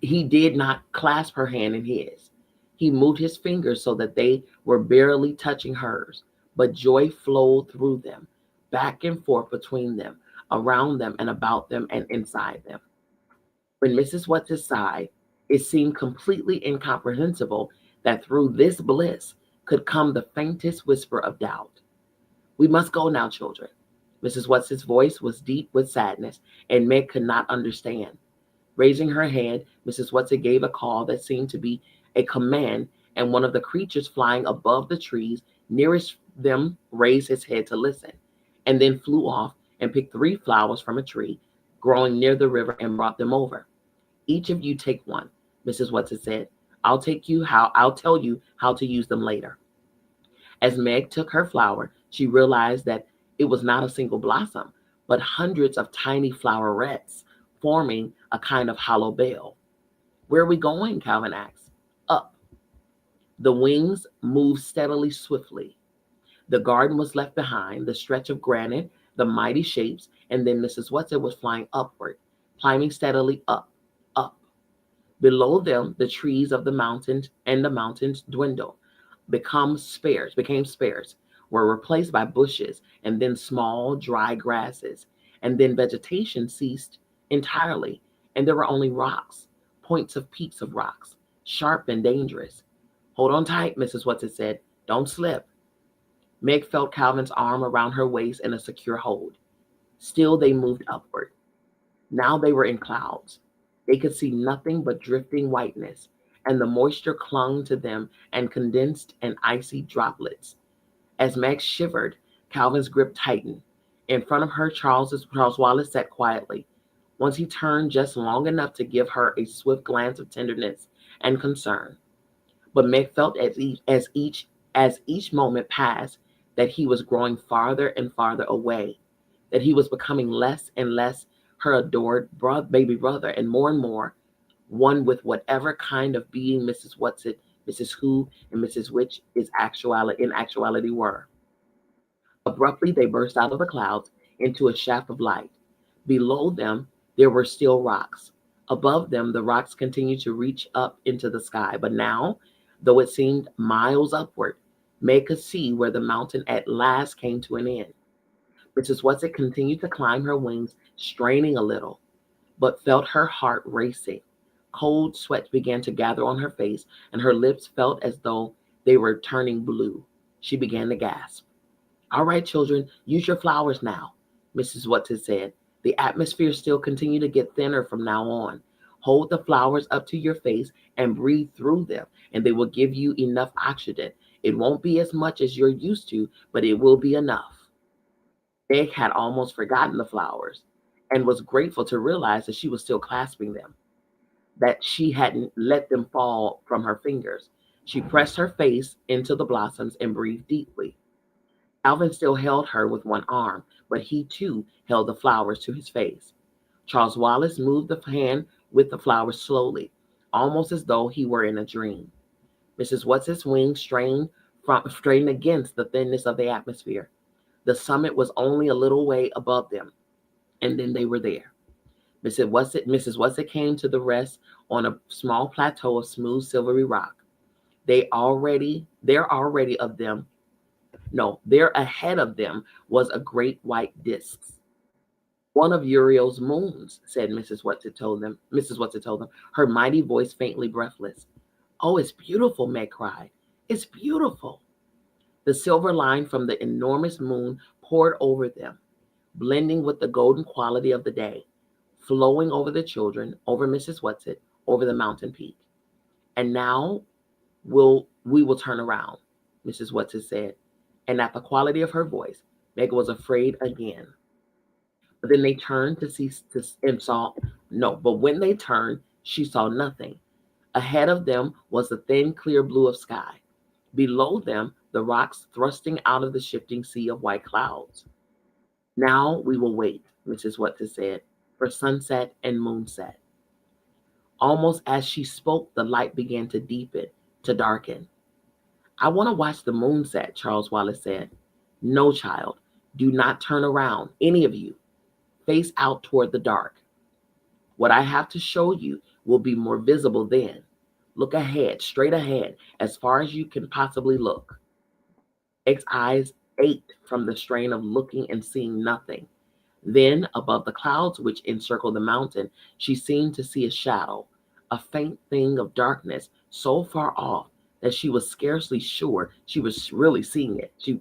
He did not clasp her hand in his. He moved his fingers so that they were barely touching hers, but joy flowed through them, back and forth between them, around them and about them and inside them. When Mrs. Whatsit sighed, it seemed completely incomprehensible that through this bliss could come the faintest whisper of doubt. We must go now, children. Mrs. Whatsit's voice was deep with sadness, and Meg could not understand. Raising her head, Mrs. Whatsit gave a call that seemed to be a command, and one of the creatures flying above the trees nearest them raised his head to listen, and then flew off and picked 3 flowers from a tree growing near the river and brought them over. Each of you take one, Mrs. Watson said. I'll tell you how to use them later. As Meg took her flower, she realized that it was not a single blossom, but hundreds of tiny flowerets forming a kind of hollow bell. Where are we going? Calvin asked. Up. The wings moved steadily, swiftly. The garden was left behind, the stretch of granite, the mighty shapes, and then Mrs. Watson was flying upward, climbing steadily up, up. Below them, the trees of the mountains and the mountains dwindled, became sparse, were replaced by bushes and then small, dry grasses, and then vegetation ceased entirely, and there were only rocks, points of peaks of rocks, sharp and dangerous. Hold on tight, Mrs. Watson said. Don't slip. Meg felt Calvin's arm around her waist in a secure hold. Still, they moved upward. Now they were in clouds. They could see nothing but drifting whiteness, and the moisture clung to them and condensed in icy droplets. As Meg shivered, Calvin's grip tightened. In front of her, Charles Wallace sat quietly. Once he turned just long enough to give her a swift glance of tenderness and concern. But Meg felt as each moment passed that he was growing farther and farther away, that he was becoming less and less her adored baby brother, and more one with whatever kind of being Mrs. Watson, Mrs. Who, and Mrs. Which in actuality were. Abruptly, they burst out of the clouds into a shaft of light. Below them, there were still rocks. Above them, the rocks continued to reach up into the sky. But now, though it seemed miles upward, May could see where the mountain at last came to an end. Mrs. Watson continued to climb her wings, straining a little, but felt her heart racing. Cold sweat began to gather on her face, and her lips felt as though they were turning blue. She began to gasp. All right, children, use your flowers now, Mrs. Watson said. The atmosphere still continued to get thinner from now on. Hold the flowers up to your face and breathe through them, and they will give you enough oxygen. It won't be as much as you're used to, but it will be enough. Meg had almost forgotten the flowers and was grateful to realize that she was still clasping them, that she hadn't let them fall from her fingers. She pressed her face into the blossoms and breathed deeply. Alvin still held her with one arm, but he too held the flowers to his face. Charles Wallace moved the hand with the flowers slowly, almost as though he were in a dream. Mrs. Watson's wings strained against the thinness of the atmosphere. The summit was only a little way above them, and then they were there. Mrs. Watson came to the rest on a small plateau of smooth silvery rock. There ahead of them was a great white disc. One of Uriel's moons, said Mrs. Watson told them. Her mighty voice faintly breathless. Oh, it's beautiful, Meg cried. It's beautiful. The silver line from the enormous moon poured over them, blending with the golden quality of the day, flowing over the children, over Mrs. Watson, over the mountain peak. And now we will turn around, Mrs. Watson said. And at the quality of her voice, Meg was afraid again. But then they turned but when they turned, she saw nothing. Ahead of them was the thin, clear blue of sky. Below them, the rocks thrusting out of the shifting sea of white clouds. Now we will wait, Mrs. Watson said, for sunset and moonset. Almost as she spoke, the light began to deepen, to darken. I want to watch the moonset, Charles Wallace said. No, child, do not turn around, any of you. Face out toward the dark. What I have to show you will be more visible then. Look ahead, straight ahead, as far as you can possibly look. Meg's eyes ached from the strain of looking and seeing nothing. Then, above the clouds which encircled the mountain, she seemed to see a shadow, a faint thing of darkness so far off that she was scarcely sure she was really seeing it. She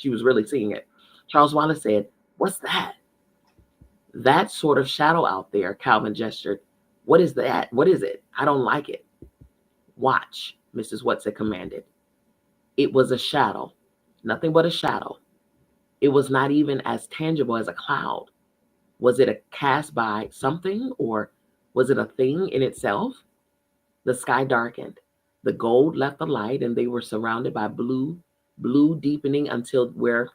was really seeing it. Charles Wallace said, "What's that?" "That sort of shadow out there," Calvin gestured. "What is that? What is it? I don't like it." "Watch." Mrs. Whatsit commanded. It was a shadow, nothing but a shadow. It was not even as tangible as a cloud. Was it a cast by something, or was it a thing in itself? The sky darkened. The gold left the light, and they were surrounded by blue deepening until where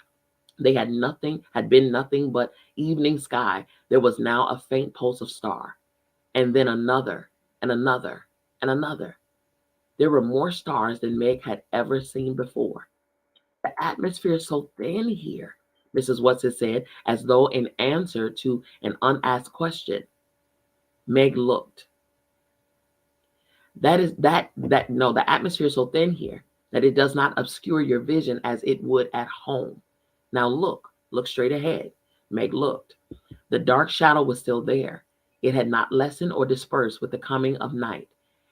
they had been nothing but evening sky. There was now a faint pulse of star, and then another, and another, and another. There were more stars than Meg had ever seen before. The atmosphere is so thin here, Mrs. Watson said, as though in answer to an unasked question. Meg looked. No, the atmosphere is so thin here that it does not obscure your vision as it would at home. Now look straight ahead. Meg looked. The dark shadow was still there. It had not lessened or dispersed with the coming of night,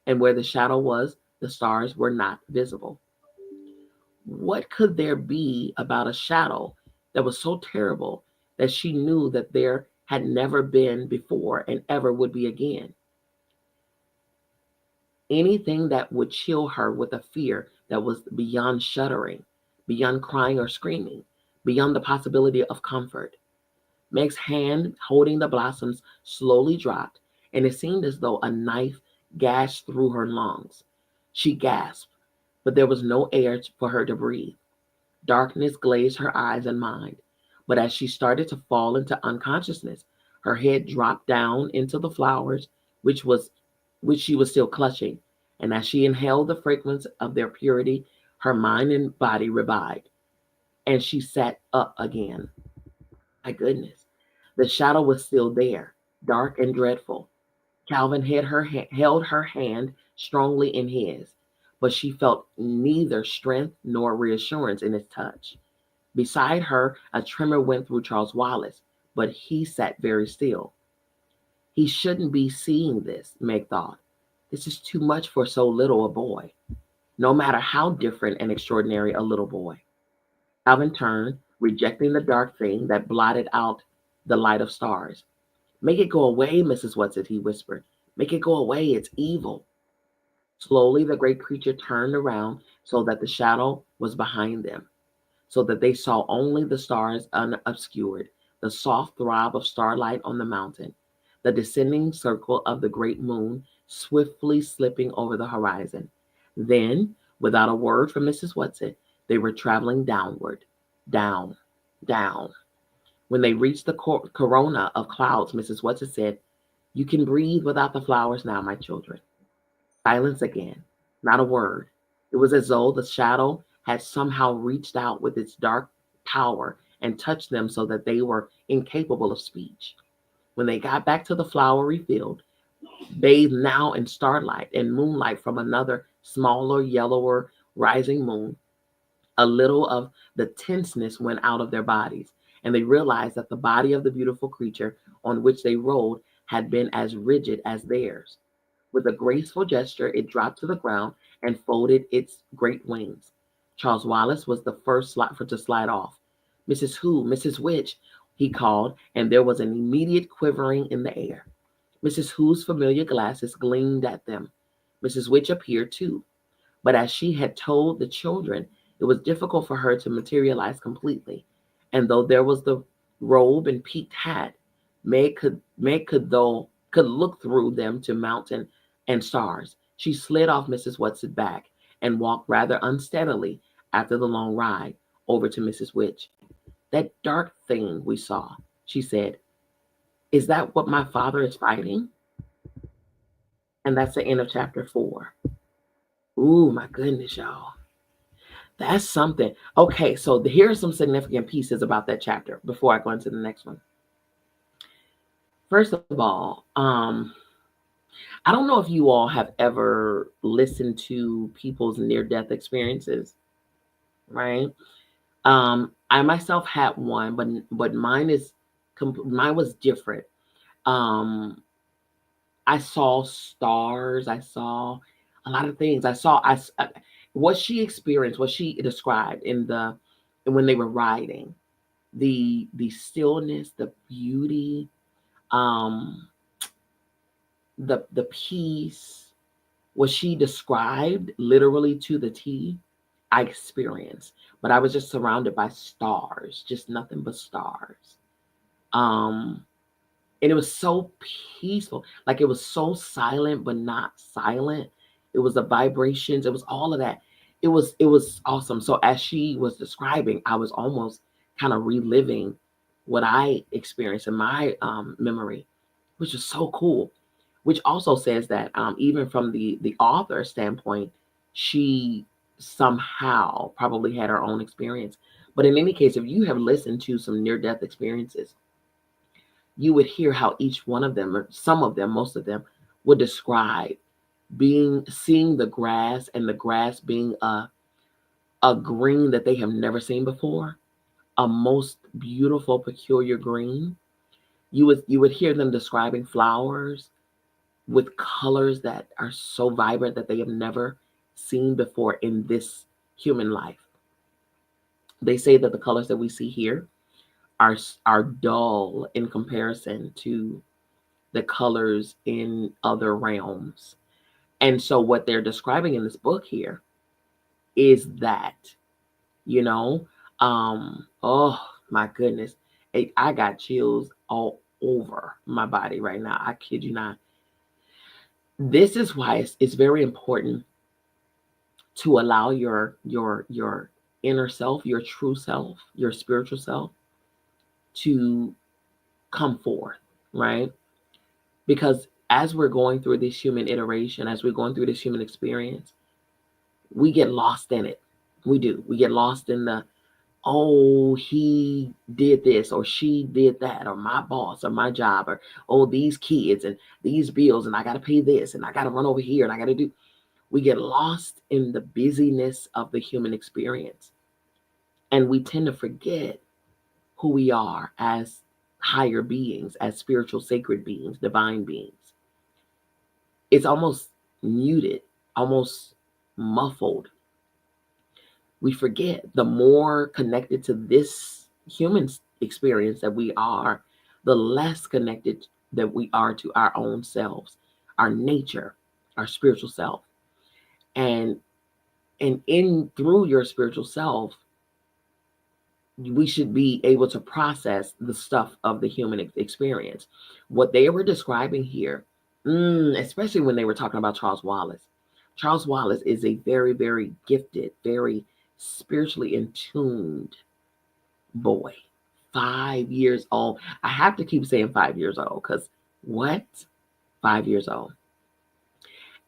and where the shadow was, the stars were not visible. What could there be about a shadow that was so terrible that she knew that there had never been before and ever would be again? Anything that would chill her with a fear that was beyond shuddering, beyond crying or screaming, beyond the possibility of comfort. Meg's hand holding the blossoms slowly dropped, and it seemed as though a knife gashed through her lungs. She gasped, but there was no air for her to breathe. Darkness glazed her eyes and mind, but as she started to fall into unconsciousness, her head dropped down into the flowers, which she was still clutching, and as she inhaled the fragrance of their purity, her mind and body revived, and she sat up again. My goodness. The shadow was still there, dark and dreadful. Calvin held her hand strongly in his, but she felt neither strength nor reassurance in his touch. Beside her, a tremor went through Charles Wallace, but he sat very still. He shouldn't be seeing this, Meg thought. This is too much for so little a boy, no matter how different and extraordinary a little boy. Calvin turned, rejecting the dark thing that blotted out the light of stars. Make it go away, Mrs. Whatsit, he whispered. Make it go away. It's evil. Slowly, the great creature turned around so that the shadow was behind them, so that they saw only the stars unobscured, the soft throb of starlight on the mountain, the descending circle of the great moon swiftly slipping over the horizon. Then, without a word from Mrs. Whatsit, they were traveling downward, down, down. When they reached the corona of clouds, Mrs. Whatsit said, "You can breathe without the flowers now, my children." Silence again, not a word. It was as though the shadow had somehow reached out with its dark power and touched them so that they were incapable of speech. When they got back to the flowery field, bathed now in starlight and moonlight from another smaller, yellower rising moon, a little of the tenseness went out of their bodies, and they realized that the body of the beautiful creature on which they rode had been as rigid as theirs. With a graceful gesture, it dropped to the ground and folded its great wings. Charles Wallace was the first to slide off. "Mrs. Who? Mrs. Which?" he called, and there was an immediate quivering in the air. Mrs. Who's familiar glasses gleamed at them. Mrs. Which appeared too, but as she had told the children, it was difficult for her to materialize completely. And though there was the robe and peaked hat, Meg could look through them to mountain and stars. She slid off Mrs. Whats's back and walked rather unsteadily after the long ride over to Mrs. Witch. "That dark thing we saw," she said, "is that what my father is fighting?" And that's the end of chapter 4. Ooh, my goodness, y'all. That's something. Okay, so here are some significant pieces about that chapter before I go into the next one. First of all, I don't know if you all have ever listened to people's near-death experiences, right? I myself had one, but mine was different. I saw stars. I saw a lot of things. What she experienced, what she described when they were riding, the stillness, the beauty, the peace, What she described literally to the T, I experienced, but I was just surrounded by stars, just nothing but stars. Um, and it was so peaceful. Like it was so silent, but not silent. It was the vibrations, it was all of that. It was awesome. So as she was describing, I was almost kind of reliving what I experienced in my memory, which was so cool. Which also says that even from the author standpoint, she somehow probably had her own experience. But in any case, if you have listened to some near death experiences, you would hear how each one of them, or some of them, most of them, would describe seeing the grass, and the grass being a green that they have never seen before, a most beautiful, peculiar green. You would hear them describing flowers with colors that are so vibrant that they have never seen before in this human life. They say that the colors that we see here are dull in comparison to the colors in other realms. And so what they're describing in this book here is that, you know, oh my goodness, I got chills all over my body right now. I kid you not. This is why it's very important to allow your inner self, your true self, your spiritual self to come forth, right? Because as we're going through this human iteration, as we're going through this human experience, we get lost in it. We do. We get lost in the, oh, he did this or she did that, or my boss or my job, or oh, these kids and these bills, and I got to pay this, and I got to run over here, and I got to do. We get lost in the busyness of the human experience. And we tend to forget who we are as higher beings, as spiritual, sacred beings, divine beings. It's almost muted, almost muffled. We forget the more connected to this human experience that we are, the less connected that we are to our own selves, our nature, our spiritual self. And in through your spiritual self, we should be able to process the stuff of the human experience. What they were describing here, especially when they were talking about Charles Wallace. Charles Wallace is a very, very gifted, very spiritually in tuned boy. 5 years old. I have to keep saying 5 years old because what? 5 years old.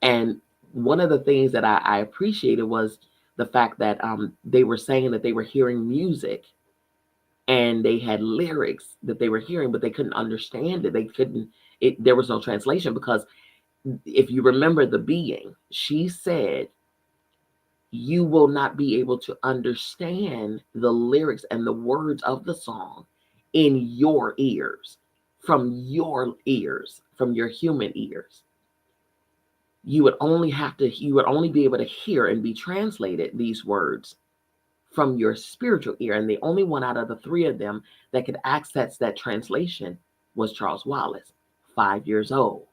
And one of the things that I appreciated was the fact that they were saying that they were hearing music, and they had lyrics that they were hearing, but they couldn't understand it. They couldn't, there was no translation, because if you remember the being, she said, you will not be able to understand the lyrics and the words of the song in your ears, from your human ears. You would only be able to hear and be translated these words from your spiritual ear. And the only one out of the three of them that could access that translation was Charles Wallace, 5 years old.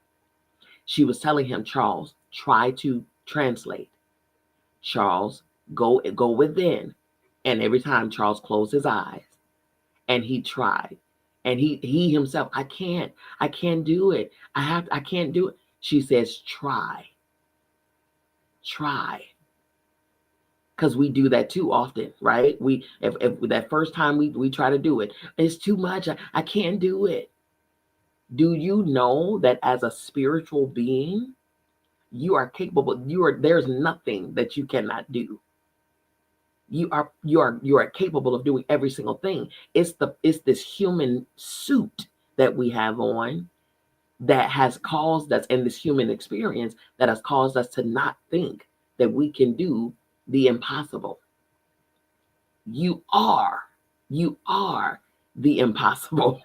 She was telling him, Charles, try to translate. Charles, go within. And every time Charles closed his eyes and he tried, and he himself, I can't do it. I can't do it. She says, try. Because we do that too often, right? If that first time we try to do it, it's too much. I can't do it. Do you know that as a spiritual being, you are capable? There's nothing that you cannot do. You are capable of doing every single thing. It's this human suit that we have on that has caused us, in this human experience, that has caused us to not think that we can do the impossible. You are the impossible.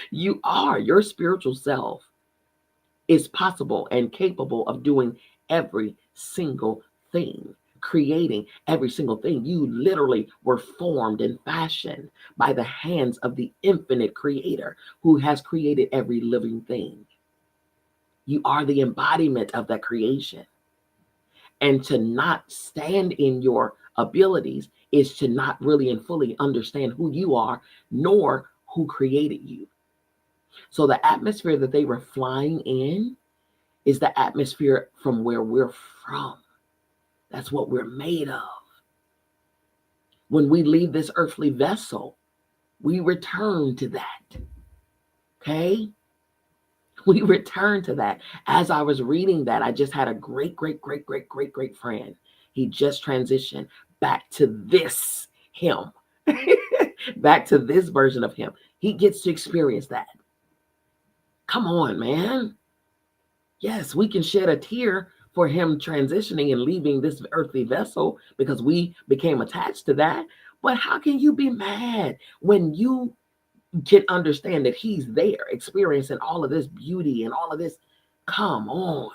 Your spiritual self is possible and capable of doing every single thing, creating every single thing. You literally were formed and fashioned by the hands of the infinite creator who has created every living thing. You are the embodiment of that creation. And to not stand in your abilities is to not really and fully understand who you are, nor who created you. So the atmosphere that they were flying in is the atmosphere from where we're from. That's what we're made of. When we leave this earthly vessel, we return to that. Okay? We return to that. As I was reading that, I just had a great friend. He just transitioned back to this him, back to this version of him. He gets to experience that. Come on, man. Yes, we can shed a tear for him transitioning and leaving this earthly vessel because we became attached to that. But how can you be mad when you can understand that he's there experiencing all of this beauty and all of this? Come on.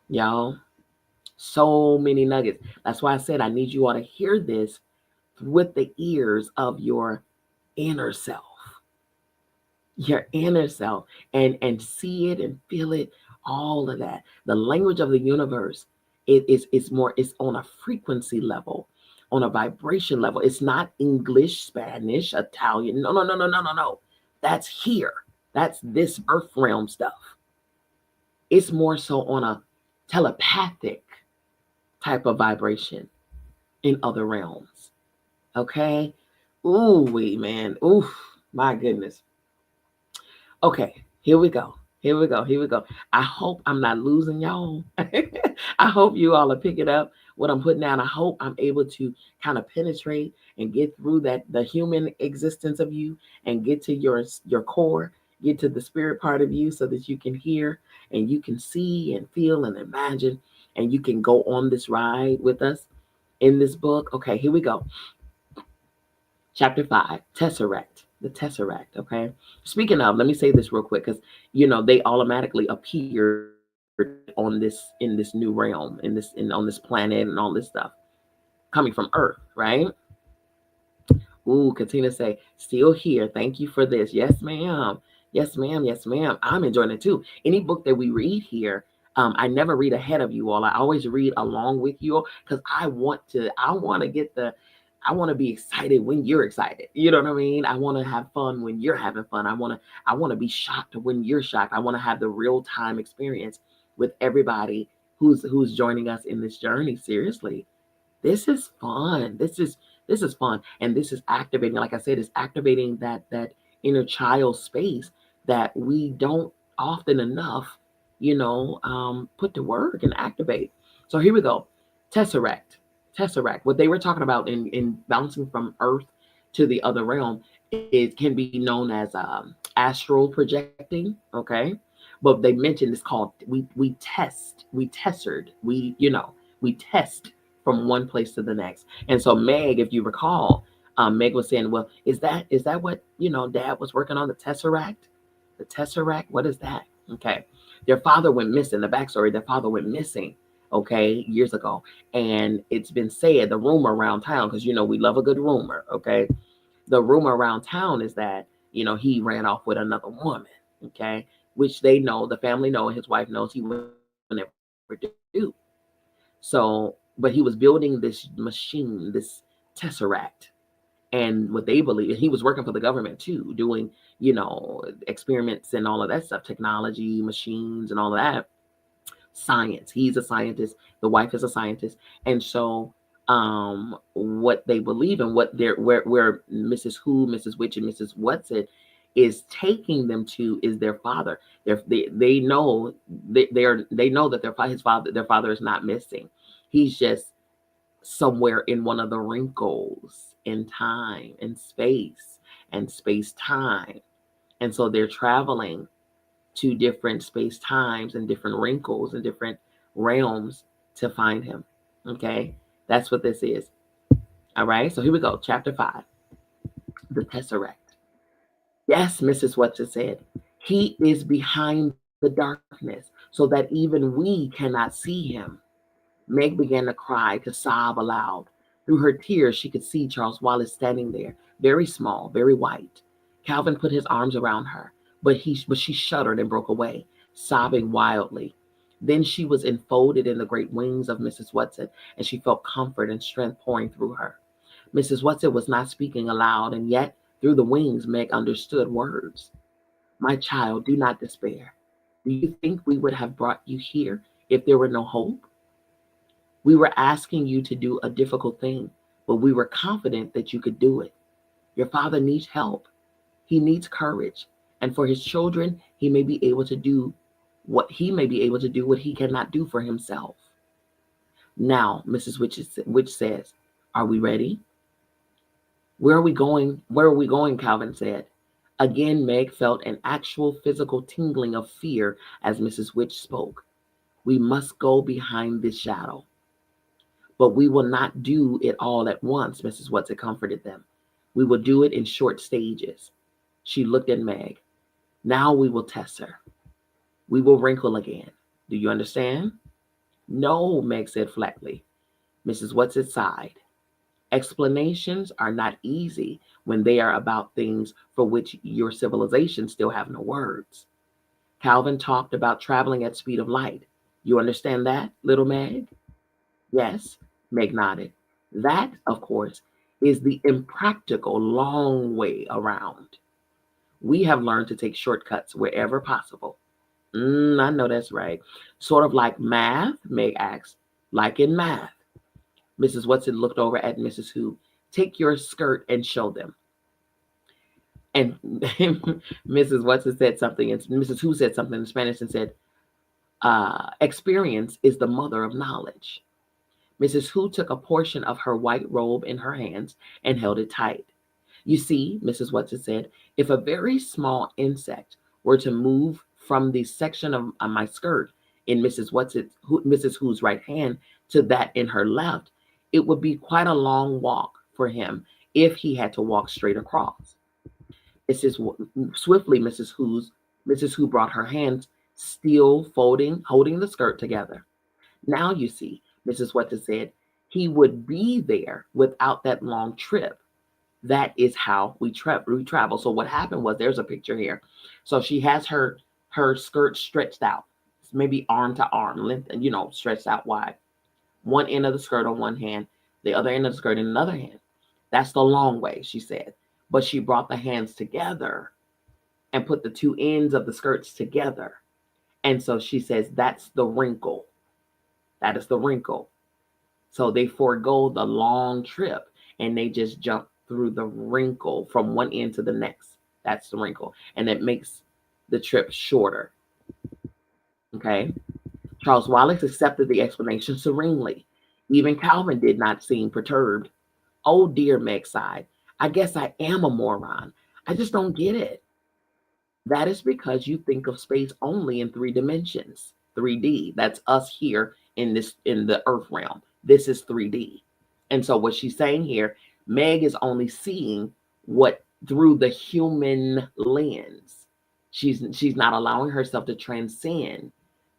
Y'all, so many nuggets. That's why I said I need you all to hear this with the ears of your inner self. Your inner self, and see it and feel it, all of that. The language of the universe is more, it's on a frequency level, on a vibration level. It's not English, Spanish, Italian. No. That's here. That's this earth realm stuff. It's more so on a telepathic type of vibration in other realms. Okay? Ooh, wee, man. Ooh, my goodness. Okay, here we go. I hope I'm not losing y'all. I hope you all are picking up what I'm putting down. I hope I'm able to kind of penetrate and get through that, the human existence of you, and get to your core, get to the spirit part of you, so that you can hear and you can see and feel and imagine, and you can go on this ride with us in this book. Okay, here we go. Chapter 5, Tesseract, the Tesseract, okay? Speaking of, let me say this real quick, because, they automatically appeared on this, in this new realm, on this planet and all this stuff, coming from Earth, right? Ooh, Katina say, still here. Thank you for this. Yes, ma'am. Yes, ma'am. Yes, ma'am. I'm enjoying it too. Any book that we read here, I never read ahead of you all. I always read along with you all, because I want to be excited when you're excited. You know what I mean? I want to have fun when you're having fun. I want to be shocked when you're shocked. I want to have the real time experience with everybody who's joining us in this journey. Seriously, this is fun. This is fun, and this is activating. Like I said, it's activating that inner child space that we don't often enough, put to work and activate. So here we go. Tesseract. What they were talking about in bouncing from Earth to the other realm, it can be known as astral projecting. Okay, but they mentioned it's called we test from one place to the next. And so Meg, if you recall, Meg was saying, well, is that what Dad was working on, the Tesseract? The Tesseract, what is that? Okay, their father went missing. The backstory: their father went missing, okay, years ago. And it's been said, the rumor around town, because we love a good rumor, okay? The rumor around town is that, he ran off with another woman, okay? Which they know, the family know, and his wife knows he would never do. So, but he was building this machine, this Tesseract. And what they believe, he was working for the government too, doing, experiments and all of that stuff, technology, machines, and all of that. Science. He's a scientist. The wife is a scientist. And so what they believe and what they're where Mrs. Who, Mrs. Which, and Mrs. What's It is taking them to is their father. They know they know that their father is not missing. He's just somewhere in one of the wrinkles in time and space time. And so they're traveling to different space times and different wrinkles and different realms to find him. Okay, that's what this is. All right, so here we go. Chapter 5, the Tesseract. Yes, Mrs. What's said, he is behind the darkness so that even we cannot see him. Meg began to cry, to sob aloud. Through her tears, she could see Charles Wallace standing there, very small, very white. Calvin put his arms around her. but she shuddered and broke away, sobbing wildly. Then she was enfolded in the great wings of Mrs. Watson, and she felt comfort and strength pouring through her. Mrs. Watson was not speaking aloud, and yet through the wings Meg understood words. My child, do not despair. Do you think we would have brought you here if there were no hope? We were asking you to do a difficult thing, but we were confident that you could do it. Your father needs help. He needs courage. And for his children, he may be able to do what he cannot do for himself. Now, Mrs. Witch says, are we ready? Where are we going? Where are we going? Calvin said. Again, Meg felt an actual physical tingling of fear as Mrs. Witch spoke. We must go behind this shadow. But we will not do it all at once, Mrs. Watson comforted them. We will do it in short stages. She looked at Meg. Now we will test her. We will wrinkle again. Do you understand? No, Meg said flatly. Mrs. Watson sighed. Explanations are not easy when they are about things for which your civilization still have no words. Calvin talked about traveling at speed of light. You understand that, little Meg? Yes, Meg nodded. That, of course, is the impractical long way around. We have learned to take shortcuts wherever possible. I know that's right. Sort of like math, Meg asked. Like in math. Mrs. Watson looked over at Mrs. Who. Take your skirt and show them. And Mrs. Watson said something, and Mrs. Who said something in Spanish and said, experience is the mother of knowledge. Mrs. Who took a portion of her white robe in her hands and held it tight. You see, Mrs. Watson said, if a very small insect were to move from the section of my skirt in Mrs. Who's right hand to that in her left, it would be quite a long walk for him if he had to walk straight across. Swiftly, Mrs. Who brought her hands still holding the skirt together. Now you see, Mrs. Watson said, he would be there without that long trip. That is how we travel. So what happened was, there's a picture here. So she has her skirt stretched out, maybe arm to arm, length, stretched out wide. One end of the skirt on one hand, the other end of the skirt in another hand. That's the long way, she said. But she brought the hands together and put the two ends of the skirts together. And so she says, that's the wrinkle. That is the wrinkle. So they forego the long trip and they just jump through the wrinkle from one end to the next. That's the wrinkle. And it makes the trip shorter. Okay. Charles Wallace accepted the explanation serenely. Even Calvin did not seem perturbed. Oh dear, Meg sighed. I guess I am a moron. I just don't get it. That is because you think of space only in 3 dimensions. 3D. That's us here in the earth realm. This is 3D. And so what she's saying here, Meg is only seeing what through the human lens. She's not allowing herself to transcend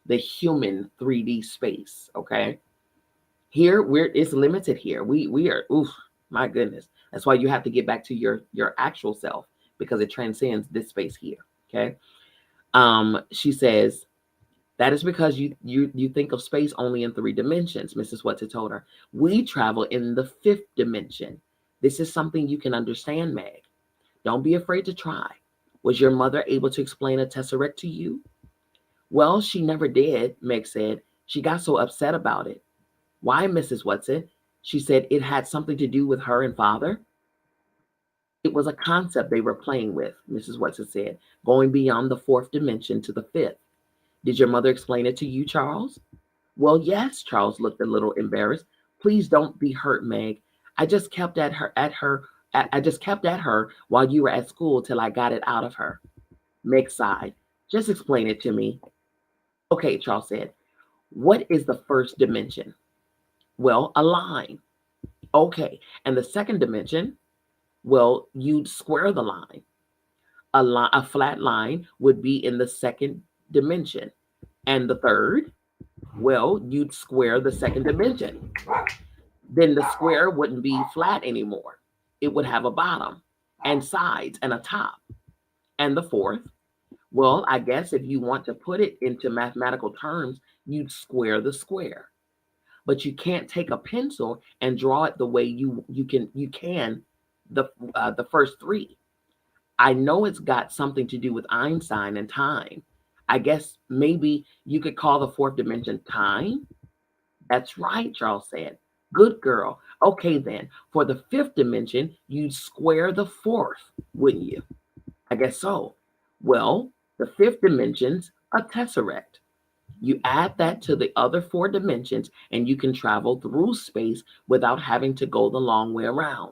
the human 3D space. Okay. Here it's limited here. We are, my goodness. That's why you have to get back to your actual self, because it transcends this space here. Okay. She says, that is because you think of space only in 3 dimensions, Mrs. Watson told her. We travel in the 5th dimension. This is something you can understand, Meg. Don't be afraid to try. Was your mother able to explain a tesseract to you? Well, she never did, Meg said. She got so upset about it. Why, Mrs. Watson? She said it had something to do with her and father. It was a concept they were playing with, Mrs. Watson said, going beyond the 4th dimension to the 5th. Did your mother explain it to you, Charles? Well, yes, Charles looked a little embarrassed. Please don't be hurt, Meg. I just kept at her while you were at school till I got it out of her. Meg sighed. Just explain it to me. Okay, Charles said. What is the 1st dimension? Well, a line. Okay. And the 2nd dimension? Well, you'd square the line. A flat line would be in the 2nd dimension. And the 3rd? Well, you'd square the 2nd dimension. Then the square wouldn't be flat anymore. It would have a bottom and sides and a top. And the 4th? Well, I guess if you want to put it into mathematical terms, you'd square the square. But you can't take a pencil and draw it the way you can the first three. I know it's got something to do with Einstein and time. I guess maybe you could call the fourth dimension time. That's right, Charles said. Good girl. Okay, then, for the fifth dimension, you'd square the fourth, wouldn't you? I guess so. Well, the fifth dimension's a tesseract. You add that to the other four dimensions, and you can travel through space without having to go the long way around.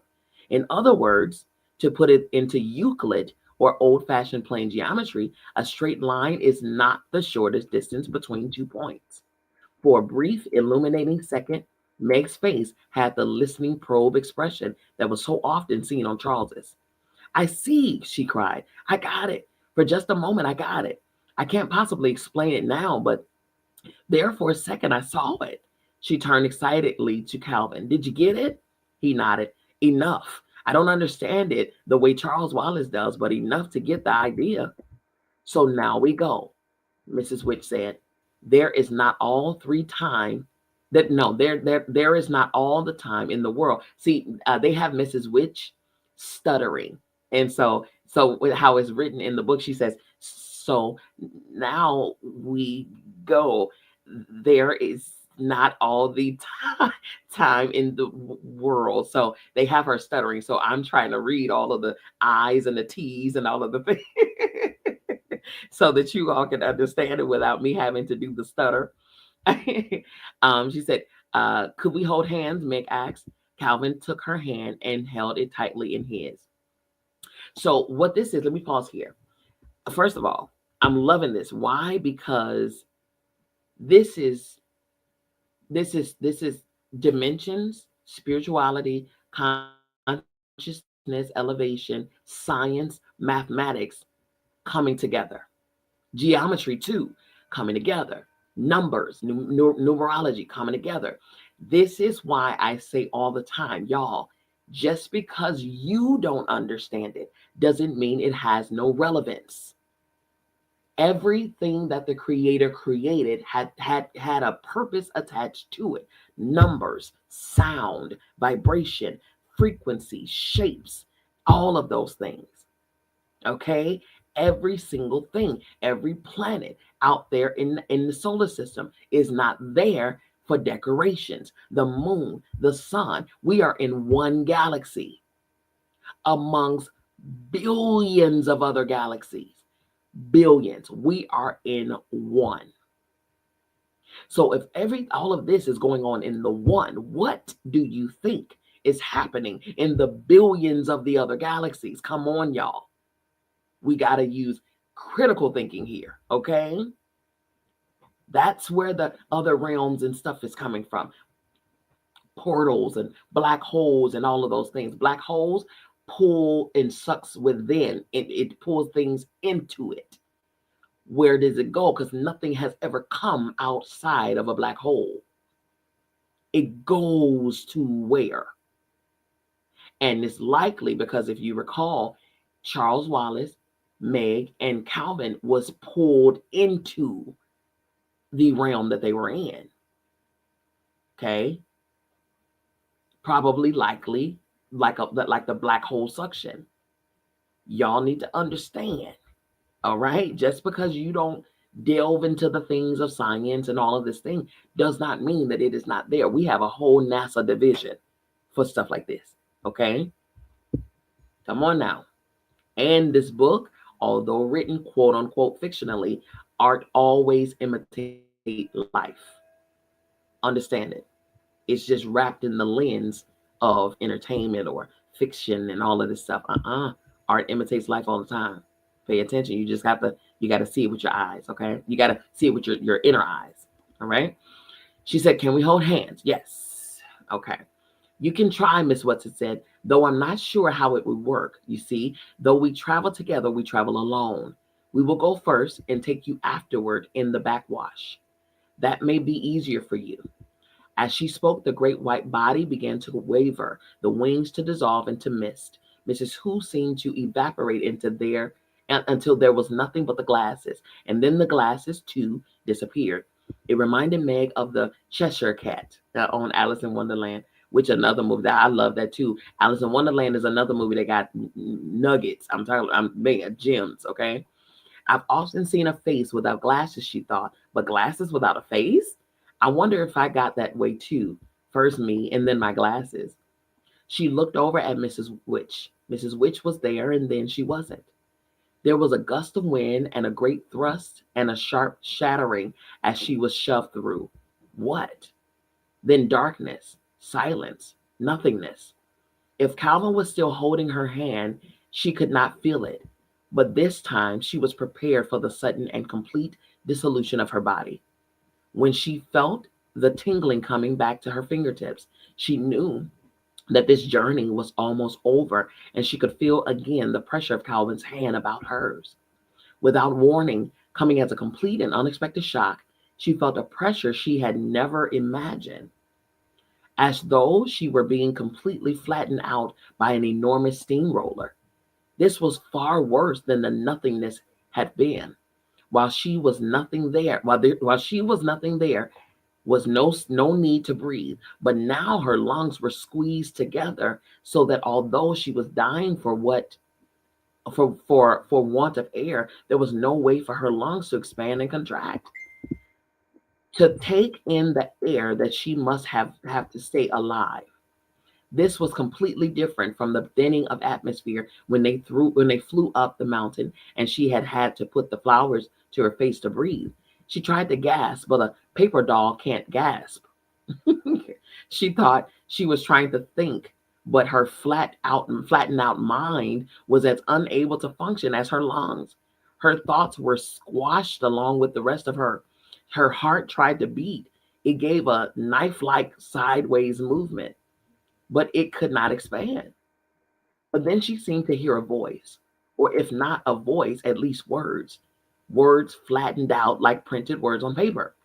In other words, to put it into Euclid or old fashioned plane geometry, a straight line is not the shortest distance between 2 points. For a brief, illuminating second, Meg's face had the listening probe expression that was so often seen on Charles's. I see, she cried. I got it. For just a moment, I got it. I can't possibly explain it now, but there for a second I saw it. She turned excitedly to Calvin. Did you get it? He nodded. Enough. I don't understand it the way Charles Wallace does, but enough to get the idea. So now we go, Mrs. Witch said. There is not all three time that no, there is not all the time in the world. See, they have Mrs. Witch stuttering. And so how it's written in the book, she says, so now we go. There is not all the time in the world. So they have her stuttering. So I'm trying to read all of the I's and the T's and all of the things so that you all can understand it without me having to do the stutter. She said, could we hold hands? Meg asked. Calvin took her hand and held it tightly in his. So what this is, let me pause here. First of all, I'm loving this. Why? Because this is dimensions, spirituality, consciousness, elevation, science, mathematics coming together. Geometry too, coming together. Numbers, numerology coming together. This is why I say all the time, y'all, just because you don't understand it doesn't mean it has no relevance. Everything that the creator created had a purpose attached to it. Numbers, sound, vibration, frequency, shapes, all of those things. Okay? Every single thing, every planet out there in the solar system is not there for decorations. The moon, the sun, we are in one galaxy amongst billions of other galaxies. Billions. We are in one. So if all of this is going on in the one, what do you think is happening in the billions of the other galaxies? Come on, y'all. We got to use critical thinking here, okay? That's where the other realms and stuff is coming from. Portals and black holes and all of those things. Black holes pull and sucks within. It pulls things into it. Where does it go? Because nothing has ever come outside of a black hole. It goes to where? And it's likely because if you recall, Charles Wallace, Meg, and Calvin was pulled into the realm that they were in. Okay? Probably likely like the black hole suction. Y'all need to understand. All right? Just because you don't delve into the things of science and all of this thing does not mean that it is not there. We have a whole NASA division for stuff like this. Okay? Come on now. And this book, although written quote unquote fictionally, art always imitate life. Understand it. It's just wrapped in the lens of entertainment or fiction and all of this stuff. Art imitates life all the time. Pay attention. You got to see it with your eyes, okay? You got to see it with your inner eyes, all right? She said, can we hold hands? Yes. Okay. You can try, Miss Watson said, though I'm not sure how it would work. You see, though we travel together, we travel alone. We will go first and take you afterward in the backwash. That may be easier for you. As she spoke, the great white body began to waver, the wings to dissolve into mist. Mrs. Who seemed to evaporate into until there was nothing but the glasses. And then the glasses, too, disappeared. It reminded Meg of the Cheshire Cat on Alice in Wonderland, which another movie that I love that too. Alice in Wonderland is another movie that got nuggets. I'm being gems, okay? I've often seen a face without glasses, she thought, but glasses without a face? I wonder if I got that way too. First me and then my glasses. She looked over at Mrs. Witch. Mrs. Witch was there and then she wasn't. There was a gust of wind and a great thrust and a sharp shattering as she was shoved through. What? Then darkness, silence, nothingness. If Calvin was still holding her hand, she could not feel it. But this time she was prepared for the sudden and complete dissolution of her body. When she felt the tingling coming back to her fingertips, she knew that this journey was almost over, and she could feel again the pressure of Calvin's hand about hers. Without warning, coming as a complete and unexpected shock, she felt a pressure she had never imagined, as though she were being completely flattened out by an enormous steamroller. This was far worse than the nothingness had been. While she was nothing there, while she was nothing there, was no need to breathe. But now her lungs were squeezed together so that although she was dying for want of air, there was no way for her lungs to expand and contract. To take in the air that she must have to stay alive. This was completely different from the thinning of atmosphere when they flew up the mountain and she had to put the flowers to her face to breathe. She tried to gasp, but a paper doll can't gasp. She thought she was trying to think, but her flattened out mind was as unable to function as her lungs. Her thoughts were squashed along with the rest of her. Her heart tried to beat. It gave a knife-like sideways movement, but it could not expand. But then she seemed to hear a voice, or if not a voice, at least words. Words flattened out like printed words on paper.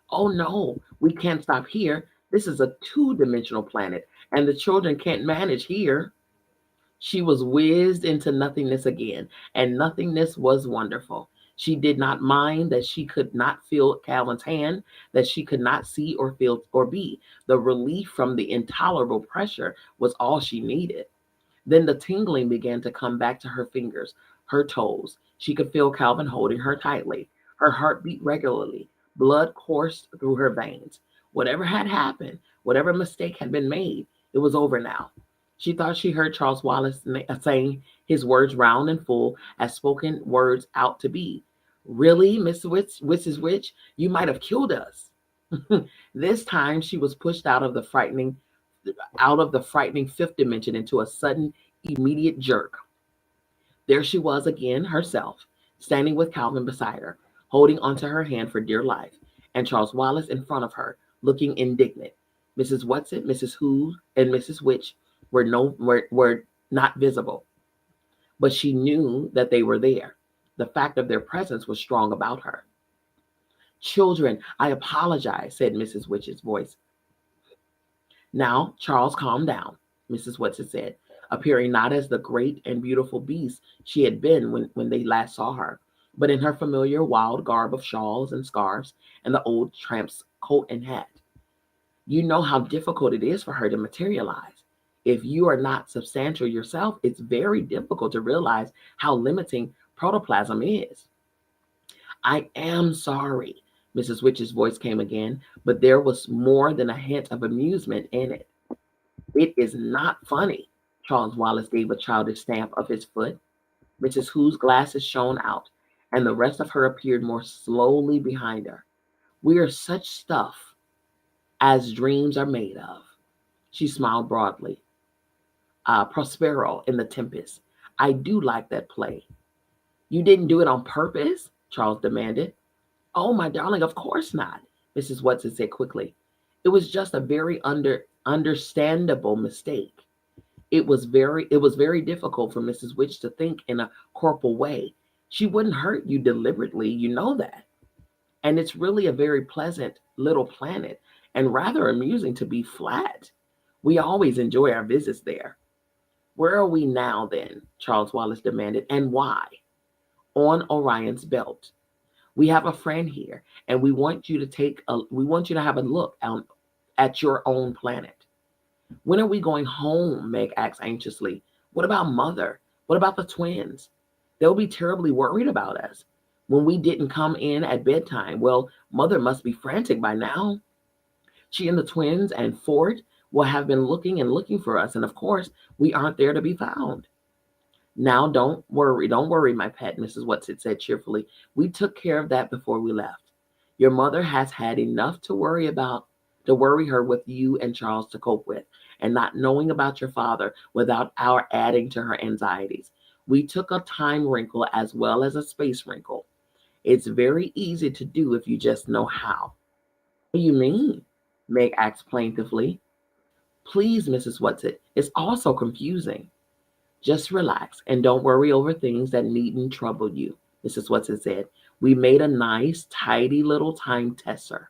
Oh no, we can't stop here. This is a two-dimensional planet, and the children can't manage here. She was whizzed into nothingness again, and nothingness was wonderful. She did not mind that she could not feel Calvin's hand, that she could not see or feel or be. The relief from the intolerable pressure was all she needed. Then the tingling began to come back to her fingers, her toes. She could feel Calvin holding her tightly. Her heart beat regularly. Blood coursed through her veins. Whatever had happened, whatever mistake had been made, it was over now. She thought she heard Charles Wallace saying his words round and full as spoken words out to be. Really, Mrs. Witch, you might have killed us. This time she was pushed out of the frightening fifth dimension into a sudden, immediate jerk. There she was again, herself, standing with Calvin beside her, holding onto her hand for dear life, and Charles Wallace in front of her, looking indignant. Mrs. Whatsit, Mrs. Who, and Mrs. Witch were not visible, but she knew that they were there. The fact of their presence was strong about her. Children, I apologize, said Mrs. Witch's voice. Now, Charles, calm down, Mrs. Whatsit said, appearing not as the great and beautiful beast she had been when they last saw her, but in her familiar wild garb of shawls and scarves and the old tramp's coat and hat. You know how difficult it is for her to materialize. If you are not substantial yourself, it's very difficult to realize how limiting protoplasm is. I am sorry, Mrs. Witch's voice came again, but there was more than a hint of amusement in it. It is not funny. Charles Wallace gave a childish stamp of his foot. Mrs. Who's glasses shone out, and the rest of her appeared more slowly behind her. We are such stuff as dreams are made of. She smiled broadly. Prospero in The Tempest. I do like that play. You didn't do it on purpose? Charles demanded. Oh, my darling, of course not, Mrs. Watson said quickly. It was just a very understandable mistake. It was very difficult for Mrs. Witch to think in a corporal way. She wouldn't hurt you deliberately, you know that. And it's really a very pleasant little planet and rather amusing to be flat. We always enjoy our visits there. Where are we now then? Charles Wallace demanded. And why? On Orion's belt. We have a friend here, and we want you to have a look at your own planet. When are we going home? Meg asked anxiously. What about Mother? What about the twins? They'll be terribly worried about us. When we didn't come in at bedtime, well, Mother must be frantic by now. She and the twins and Fort will have been looking and looking for us, and of course, we aren't there to be found. Now, don't worry, my pet, Mrs. Whatsit said cheerfully. We took care of that before we left. Your mother has had enough to worry her with you and Charles to cope with, and not knowing about your father without our adding to her anxieties. We took a time wrinkle as well as a space wrinkle. It's very easy to do if you just know how. What do you mean? Meg asked plaintively. Please, Mrs. Whatsit, it's all so confusing. Just relax and don't worry over things that needn't trouble you, Mrs. Whatsit said. We made a nice, tidy little time tester.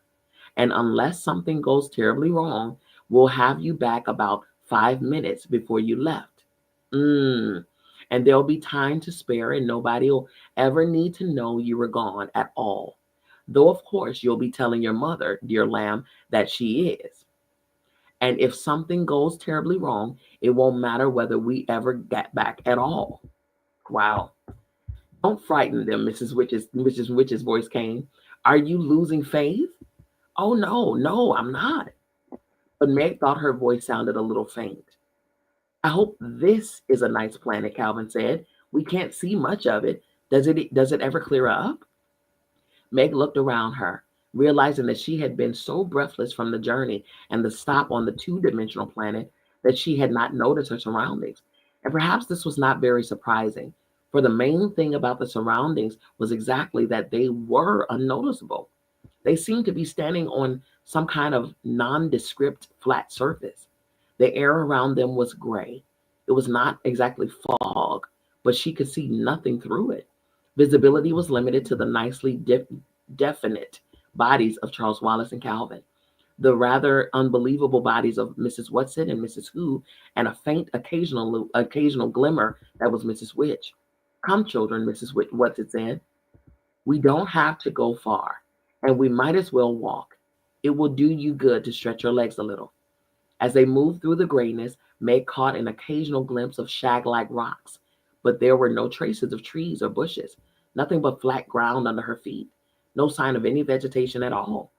And unless something goes terribly wrong, we'll have you back about 5 minutes before you left. And there'll be time to spare, and nobody will ever need to know you were gone at all. Though, of course, you'll be telling your mother, dear lamb, that she is. And if something goes terribly wrong, it won't matter whether we ever get back at all. Wow. Don't frighten them, Mrs. Witch's voice came. Are you losing faith? Oh, no, no, I'm not. But Meg thought her voice sounded a little faint. I hope this is a nice planet, Calvin said. We can't see much of it. Does it ever clear up? Meg looked around her, realizing that she had been so breathless from the journey and the stop on the two-dimensional planet that she had not noticed her surroundings. And perhaps this was not very surprising, for the main thing about the surroundings was exactly that they were unnoticeable. They seemed to be standing on some kind of nondescript flat surface. The air around them was gray. It was not exactly fog, but she could see nothing through it. Visibility was limited to the nicely definite bodies of Charles Wallace and Calvin, the rather unbelievable bodies of Mrs. Whatsit and Mrs. Who, and a faint occasional glimmer that was Mrs. Witch. Come, children, Mrs. Whatsit said. We don't have to go far, and we might as well walk. It will do you good to stretch your legs a little. As they moved through the grayness, Meg caught an occasional glimpse of shag-like rocks, but there were no traces of trees or bushes, nothing but flat ground under her feet, no sign of any vegetation at all.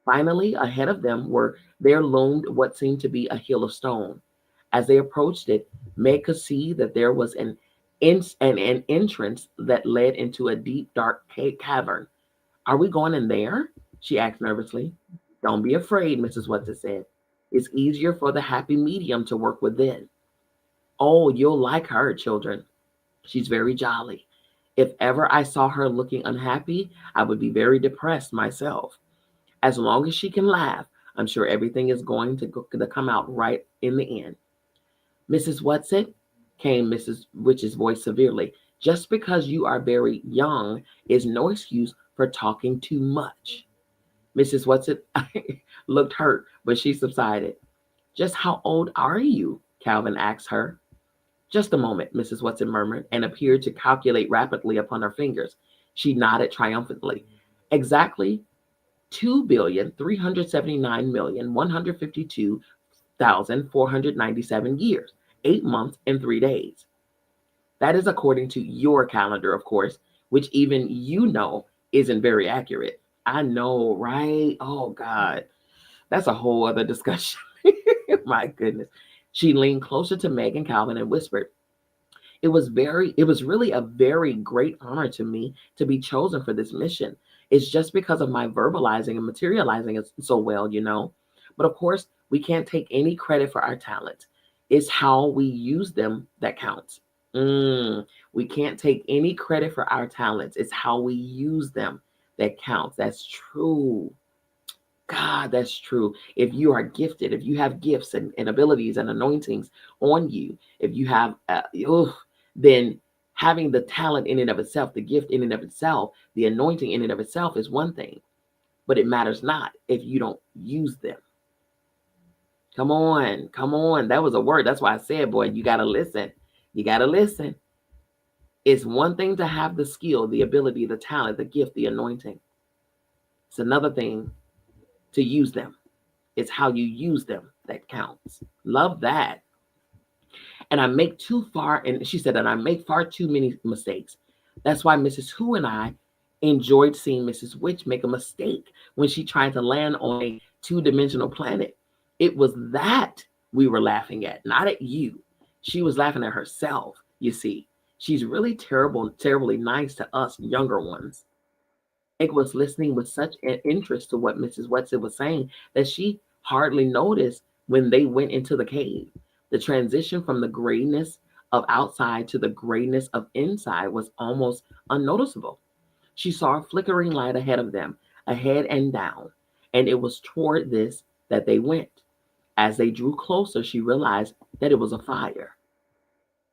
Finally, ahead of them there loomed what seemed to be a hill of stone. As they approached it, Meg could see that there was an entrance that led into a deep, dark cavern. Are we going in there? She asked nervously. Don't be afraid, Mrs. Whatsit said. It's easier for the happy medium to work with then. Oh, you'll like her, children. She's very jolly. If ever I saw her looking unhappy, I would be very depressed myself. As long as she can laugh, I'm sure everything is going to come out right in the end. Mrs. Whatsit, came Mrs. Witch's voice severely, just because you are very young is no excuse for talking too much. Mrs. Whatsit looked hurt, but she subsided. Just how old are you? Calvin asked her. Just a moment, Mrs. Whatsit murmured, and appeared to calculate rapidly upon her fingers. She nodded triumphantly. Exactly 2,379,152,497 years, 8 months, and 3 days. That is according to your calendar, of course, which even you know isn't very accurate. I know, right? Oh, God. That's a whole other discussion. My goodness. She leaned closer to Meg and Calvin and whispered, it was really a very great honor to me to be chosen for this mission. It's just because of my verbalizing and materializing it so well, you know. But of course, we can't take any credit for our talents. It's how we use them that counts. We can't take any credit for our talents. It's how we use them that counts. That's true. God, that's true. If you are gifted, if you have gifts and abilities and anointings on you, if you have, then having the talent in and of itself, the gift in and of itself, the anointing in and of itself is one thing, but it matters not if you don't use them. Come on, come on. That was a word. That's why I said, boy, you got to listen. You got to listen. It's one thing to have the skill, the ability, the talent, the gift, the anointing. It's another thing to use them. It's how you use them that counts. Love that. And I make too far, and she said, and I make far too many mistakes. That's why Mrs. Who and I enjoyed seeing Mrs. Witch make a mistake when she tried to land on a two-dimensional planet. It was that we were laughing at, not at you. She was laughing at herself, you see. She's really terrible, terribly nice to us younger ones. Meg was listening with such an interest to what Mrs. Wetzel was saying that she hardly noticed when they went into the cave. The transition from the grayness of outside to the grayness of inside was almost unnoticeable. She saw a flickering light ahead of them, ahead and down, and it was toward this that they went. As they drew closer, she realized that it was a fire.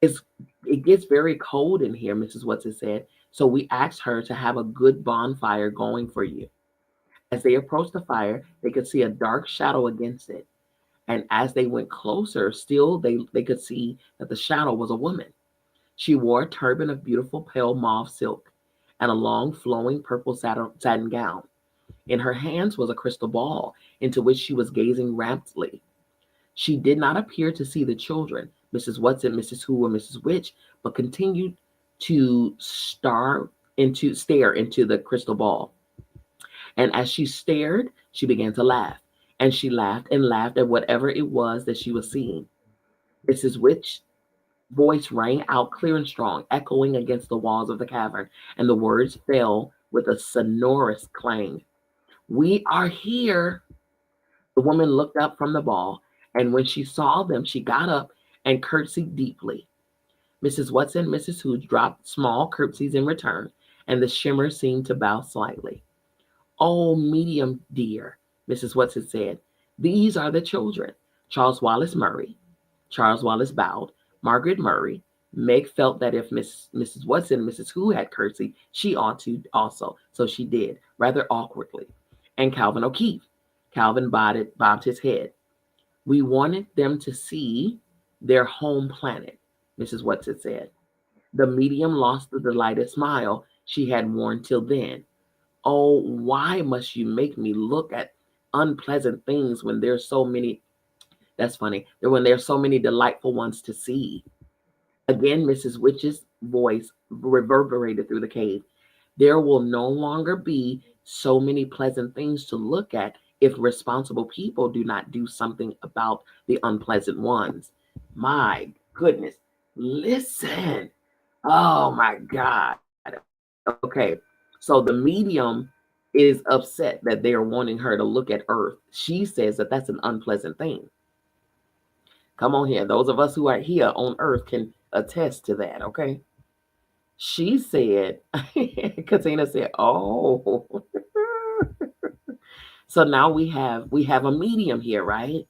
It's, it gets very cold in here, Mrs. Wetzel said, so we asked her to have a good bonfire going for you. As they approached the fire, they could see a dark shadow against it. And as they went closer, still they could see that the shadow was a woman. She wore a turban of beautiful pale mauve silk and a long flowing purple satin gown. In her hands was a crystal ball into which she was gazing raptly. She did not appear to see the children, Mrs. Watson, Mrs. Who, or Mrs. Witch, but continued to stare into the crystal ball. And as she stared, she began to laugh. And she laughed and laughed at whatever it was that she was seeing. Mrs. Witch's voice rang out clear and strong, echoing against the walls of the cavern, and the words fell with a sonorous clang. We are here. The woman looked up from the ball, and when she saw them, she got up and curtsied deeply. Mrs. Watson and Mrs. Who dropped small curtsies in return, and the shimmer seemed to bow slightly. Oh, medium dear, Mrs. Watson said, these are the children. Charles Wallace Murry. Charles Wallace bowed. Margaret Murry. Meg felt that if Mrs. Watson and Mrs. Who had curtsied, she ought to also. So she did, rather awkwardly. And Calvin O'Keefe. Calvin bobbed his head. We wanted them to see their home planet, Mrs. Watson said. The medium lost the delighted smile she had worn till then. Oh, why must you make me look at unpleasant things when there's so many? That's funny. When there's so many delightful ones to see. Again, Mrs. Witch's voice reverberated through the cave. There will no longer be so many pleasant things to look at if responsible people do not do something about the unpleasant ones. My goodness. Listen. Oh my God. Okay. So the medium is upset that they're wanting her to look at Earth. She says that that's an unpleasant thing. Come on here. Those of us who are here on Earth can attest to that. Okay. She said, Katina said, oh. So now we have a medium here, right?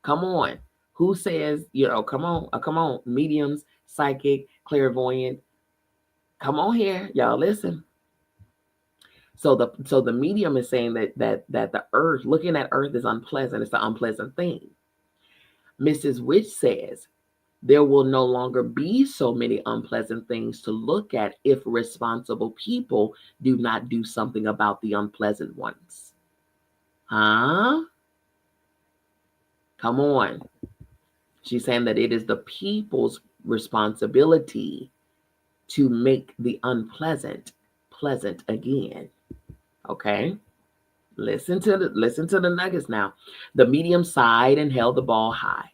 Come on. Who says, come on, mediums, psychic, clairvoyant. Come on here, y'all listen. So the medium is saying that the earth, looking at Earth is unpleasant. It's an unpleasant thing. Mrs. Witch says there will no longer be so many unpleasant things to look at if responsible people do not do something about the unpleasant ones. Huh? Come on. She's saying that it is the people's responsibility to make the unpleasant pleasant again. Okay? Listen to the nuggets now. The medium sighed and held the ball high.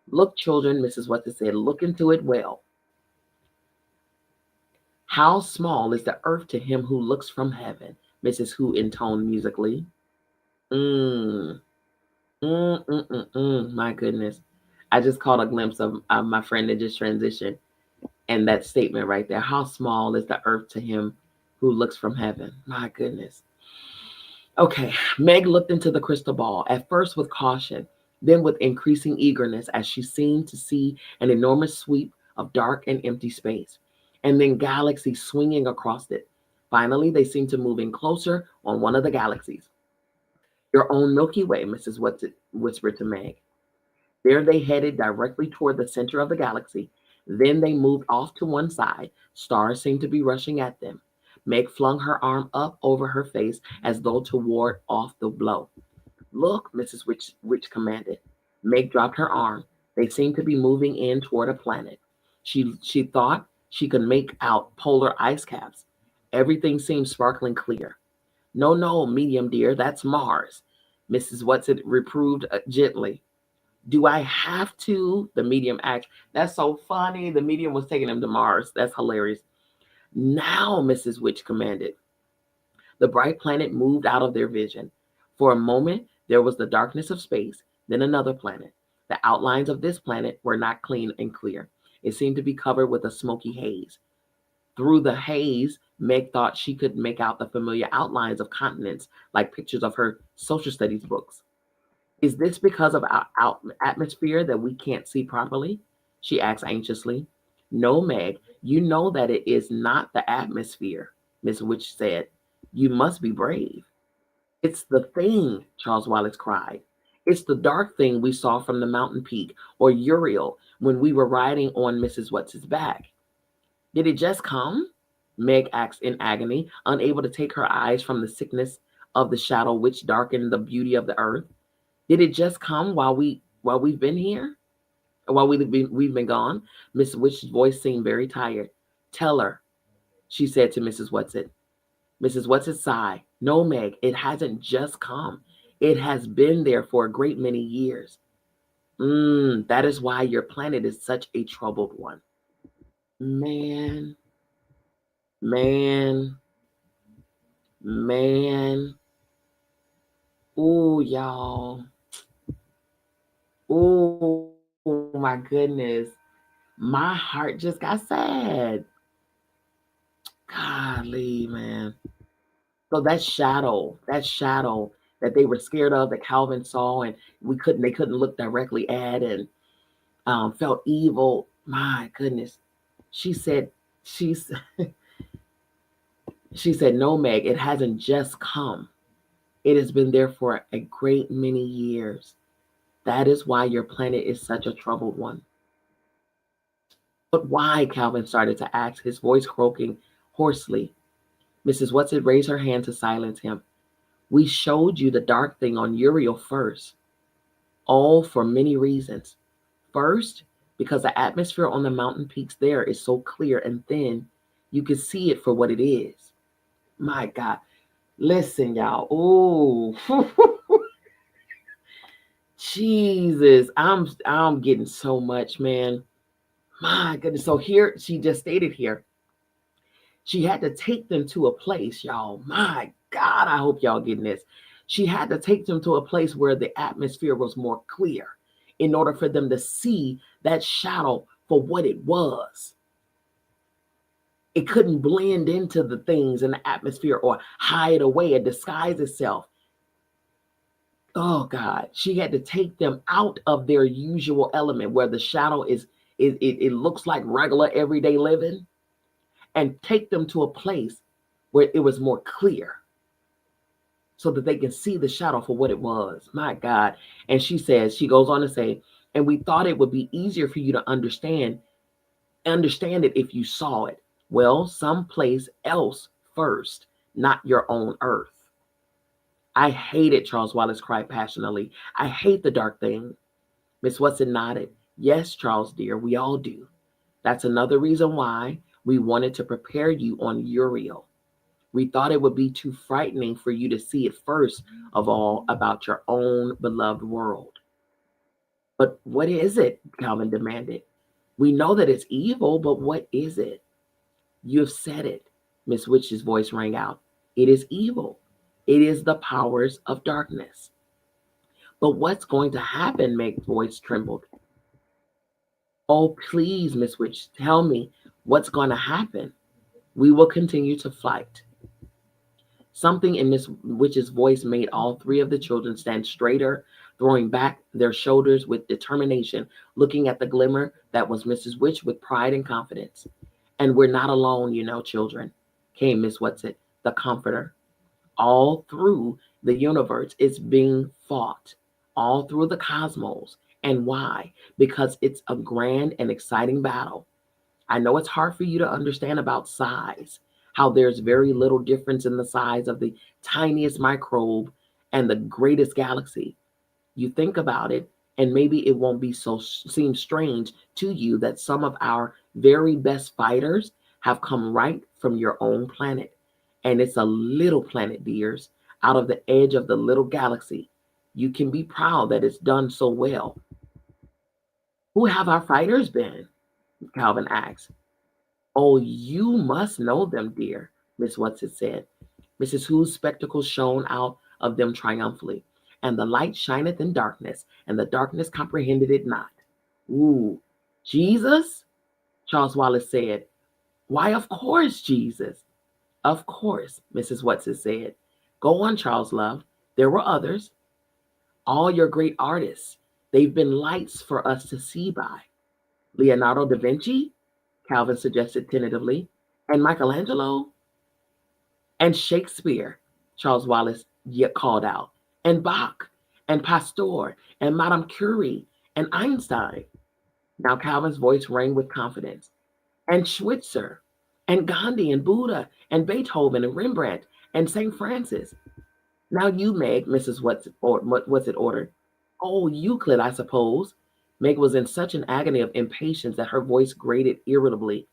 Look, children, Mrs. Watson said, look into it well. How small is the earth to him who looks from heaven? Mrs. Who intoned musically. My goodness. I just caught a glimpse of my friend that just transitioned. And that statement right there. How small is the earth to him who looks from heaven? My goodness. Okay. Meg looked into the crystal ball, at first with caution, then with increasing eagerness, as she seemed to see an enormous sweep of dark and empty space, and then galaxies swinging across it. Finally, they seemed to move in closer on one of the galaxies. Your own Milky Way, Mrs. Watson whispered to Meg. There they headed directly toward the center of the galaxy. Then they moved off to one side. Stars seemed to be rushing at them. Meg flung her arm up over her face as though to ward off the blow. Look, Mrs. Witch commanded. Meg dropped her arm. They seemed to be moving in toward a planet. She thought she could make out polar ice caps. Everything seemed sparkling clear. No, no, medium dear, that's Mars. Mrs. Watson reproved gently. Do I have to? The medium asked. That's so funny. The medium was taking him to Mars. That's hilarious. Now, Mrs. Witch commanded. The bright planet moved out of their vision. For a moment, there was the darkness of space, then another planet. The outlines of this planet were not clean and clear. It seemed to be covered with a smoky haze. Through the haze, Meg thought she could make out the familiar outlines of continents, like pictures of her social studies books. Is this because of our atmosphere that we can't see properly? She asked anxiously. No, Meg, you know that it is not the atmosphere, Miss Witch said. You must be brave. It's the thing, Charles Wallace cried. It's the dark thing we saw from the mountain peak, or Uriel, when we were riding on Mrs. What's-his back. Did it just come? Meg asked in agony, unable to take her eyes from the sickness of the shadow which darkened the beauty of the earth. Did it just come while we've been here? While we've been gone? Miss Witch's voice seemed very tired. Tell her, she said to Mrs. Whatsit. Mrs. Whatsit sighed. No, Meg, it hasn't just come. It has been there for a great many years. That is why your planet is such a troubled one. Man, man, man. Ooh, y'all. Ooh, my goodness. My heart just got sad. Golly, man. So that shadow that they were scared of, that Calvin saw, and they couldn't look directly at, and felt evil. My goodness. She said, she's, she said, no, Meg, it hasn't just come. It has been there for a great many years. That is why your planet is such a troubled one. But why? Calvin started to ask, his voice croaking hoarsely. Mrs. Whatsit raised her hand to silence him. We showed you the dark thing on Uriel first. All for many reasons. First, because the atmosphere on the mountain peaks there is so clear and thin, you can see it for what it is. My God. Listen, y'all. Oh, Jesus. I'm getting so much, man. My goodness. So here, she just stated here, she had to take them to a place, y'all. My God, I hope y'all getting this. She had to take them to a place where the atmosphere was more clear in order for them to see that shadow for what it was. It couldn't blend into the things in the atmosphere or hide away and disguise itself. Oh God, she had to take them out of their usual element where the shadow it looks like regular everyday living, and take them to a place where it was more clear so that they can see the shadow for what it was. My God. And she goes on to say, and we thought it would be easier for you to understand it if you saw it. Well, someplace else first, not your own earth. I hate it, Charles Wallace cried passionately. I hate the dark thing. Miss Watson nodded. Yes, Charles dear, we all do. That's another reason why we wanted to prepare you on Uriel. We thought it would be too frightening for you to see it first of all about your own beloved world. But what is it? Calvin demanded. We know that it's evil, but what is it? You have said it. Miss Witch's voice rang out. It is evil. It is the powers of darkness. But what's going to happen? Meg's voice trembled. Oh, please, Miss Witch, tell me what's going to happen. We will continue to fight. Something in Miss Witch's voice made all three of the children stand straighter, throwing back their shoulders with determination, looking at the glimmer that was Mrs. Witch with pride and confidence. And we're not alone, you know, children, came Miss Whatsit, the comforter. All through the universe, it's being fought. All through the cosmos, And why? Because it's a grand and exciting battle. I know it's hard for you to understand about size, how there's very little difference in the size of the tiniest microbe and the greatest galaxy. You think about it, and maybe it won't be so seem strange to you that some of our very best fighters have come right from your own planet. And it's a little planet, dears, out of the edge of the little galaxy. You can be proud that it's done so well. Who have our fighters been? Calvin asked. Oh, you must know them, dear, Miss Whatsit said. Mrs. Who's spectacles shone out of them triumphantly. And the light shineth in darkness, and the darkness comprehended it not. Ooh, Jesus? Charles Wallace said. Why, of course, Jesus. Of course, Mrs. Whatsit said. Go on, Charles, love. There were others. All your great artists. They've been lights for us to see by. Leonardo da Vinci? Calvin suggested tentatively. And Michelangelo? And Shakespeare, Charles Wallace yet called out. And Bach, and Pasteur, and Madame Curie, and Einstein. Now Calvin's voice rang with confidence. And Schweitzer, and Gandhi, and Buddha, and Beethoven, and Rembrandt, and St. Francis. Now you, Meg, Mrs. What's it ordered? Oh, Euclid, I suppose. Meg was in such an agony of impatience that her voice grated irritably.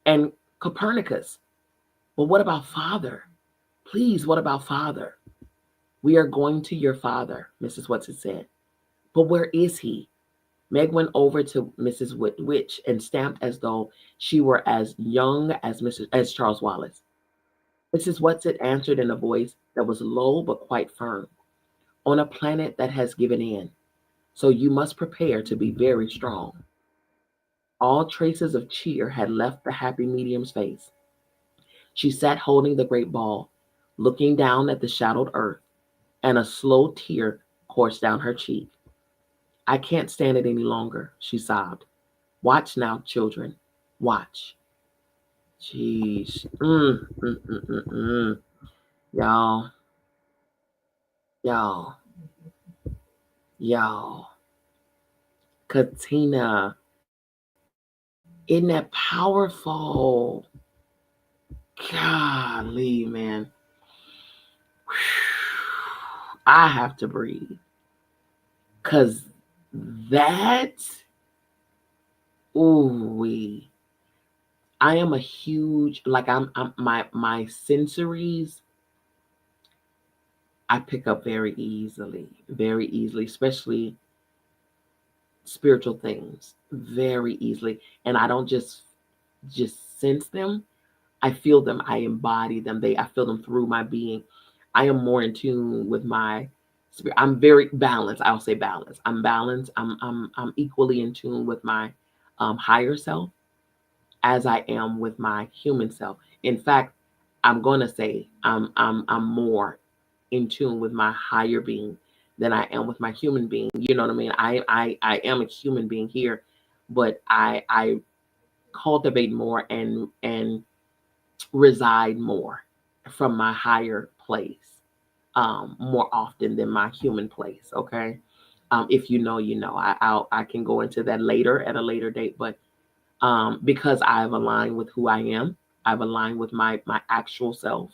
And Copernicus. But what about father? Please, what about father? We are going to your father, Mrs. Whatsit said. But where is he? Meg went over to Mrs. Witch and stamped as though she were as young as Charles Wallace. Mrs. Whatsit answered in a voice that was low but quite firm. On a planet that has given in. So you must prepare to be very strong. All traces of cheer had left the happy medium's face. She sat holding the great ball, looking down at the shadowed earth, and a slow tear coursed down her cheek. I can't stand it any longer, she sobbed. Watch now, children. Watch. Jeez. Y'all. Y'all. Y'all. Katina. Isn't that powerful? Golly, man. I have to breathe. Cause that, ooh, I am a huge, like I'm my sensories, I pick up very easily, especially spiritual things, very easily. And I don't just sense them. I feel them. I embody them. I feel them through my being. I am more in tune with my spirit. I'm very balanced. I'll say balanced. I'm balanced. I'm equally in tune with my higher self as I am with my human self. In fact, I'm gonna say I'm more in tune with my higher being than I am with my human being. You know what I mean? I am a human being here, but I cultivate more and reside more from my higher place more often than my human place. Okay. If you know, you know. I can go into that later at a later date, but because I've aligned with who I am, I've aligned with my actual self,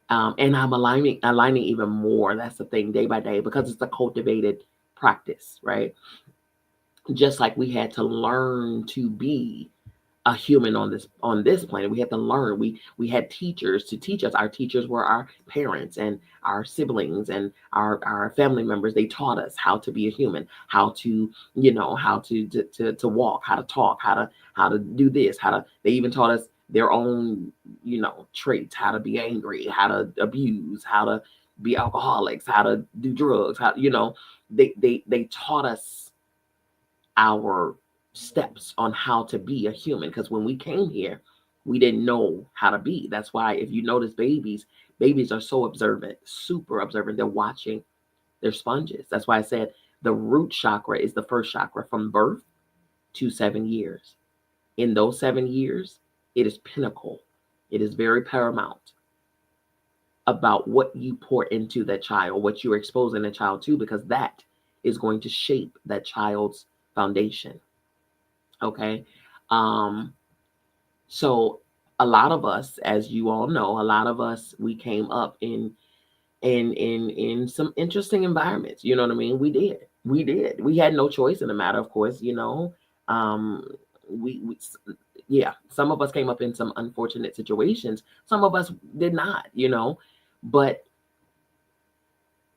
and I'm aligning even more. That's the thing, day by day, because it's a cultivated practice, right? Just like we had to learn to be a human on this planet. We had to learn. We had teachers to teach us. Our teachers were our parents and our siblings and our family members. They taught us how to be a human, how to, how to walk, how to talk, how to do this, they even taught us their own, traits, how to be angry, how to abuse, how to be alcoholics, how to do drugs, they taught us our steps on how to be a human, because when we came here we didn't know how to be. That's why if you notice babies are so observant, super observant. They're watching. They're sponges. That's why I said the root chakra is the first chakra from birth to 7 years. In those 7 years, it is pinnacle. It is very paramount about what you pour into that child, what you're exposing the child to, because that is going to shape that child's foundation. Okay. So a lot of us, as you all know, a lot of us, we came up in some interesting environments. You know what I mean? We did. We had no choice in the matter, of course. Um, we yeah, some of us came up in some unfortunate situations. Some of us did not. But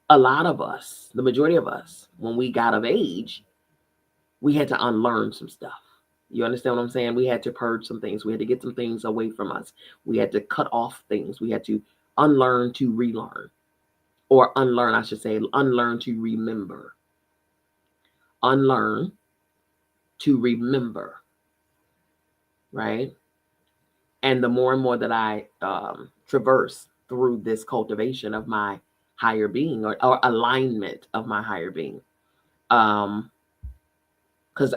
a lot of us, the majority of us, when we got of age, we had to unlearn some stuff. You understand what I'm saying? We had to purge some things. We had to get some things away from us. We had to cut off things. We had to unlearn to relearn, or unlearn, I should say, unlearn to remember. Unlearn to remember, right? And the more and more that I traverse through this cultivation of my higher being, or alignment of my higher being, because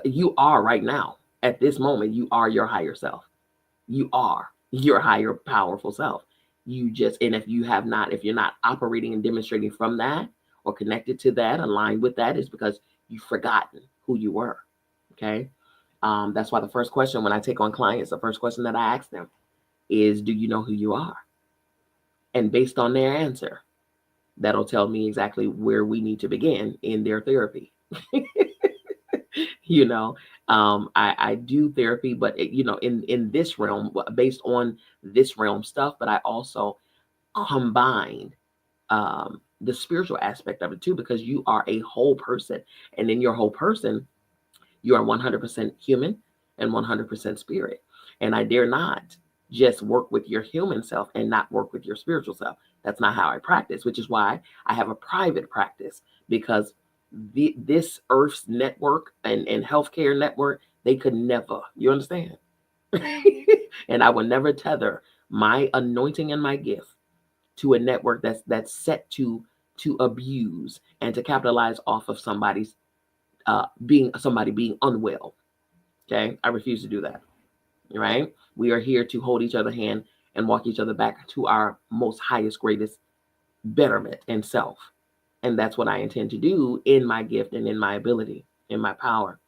you are right now, at this moment, you are your higher self. You are your higher powerful self. And if you're not operating and demonstrating from that, or connected to that, aligned with that, is because you've forgotten who you were. Okay. That's why the first question when I take on clients, the first question that I ask them is, do you know who you are? And based on their answer, that'll tell me exactly where we need to begin in their therapy. you know I do therapy, but in this realm, based on this realm stuff, but I also combine the spiritual aspect of it too, because you are a whole person, and in your whole person, you are 100% human and 100% spirit. And I dare not just work with your human self and not work with your spiritual self. That's not how I practice, which is why I have a private practice, because this Earth's network and healthcare network, they could never, you understand? And I will never tether my anointing and my gift to a network that's set to abuse and to capitalize off of somebody being unwell. Okay, I refuse to do that. Right? We are here to hold each other's hand and walk each other back to our most highest, greatest betterment and self. And that's what I intend to do in my gift and in my ability, in my power.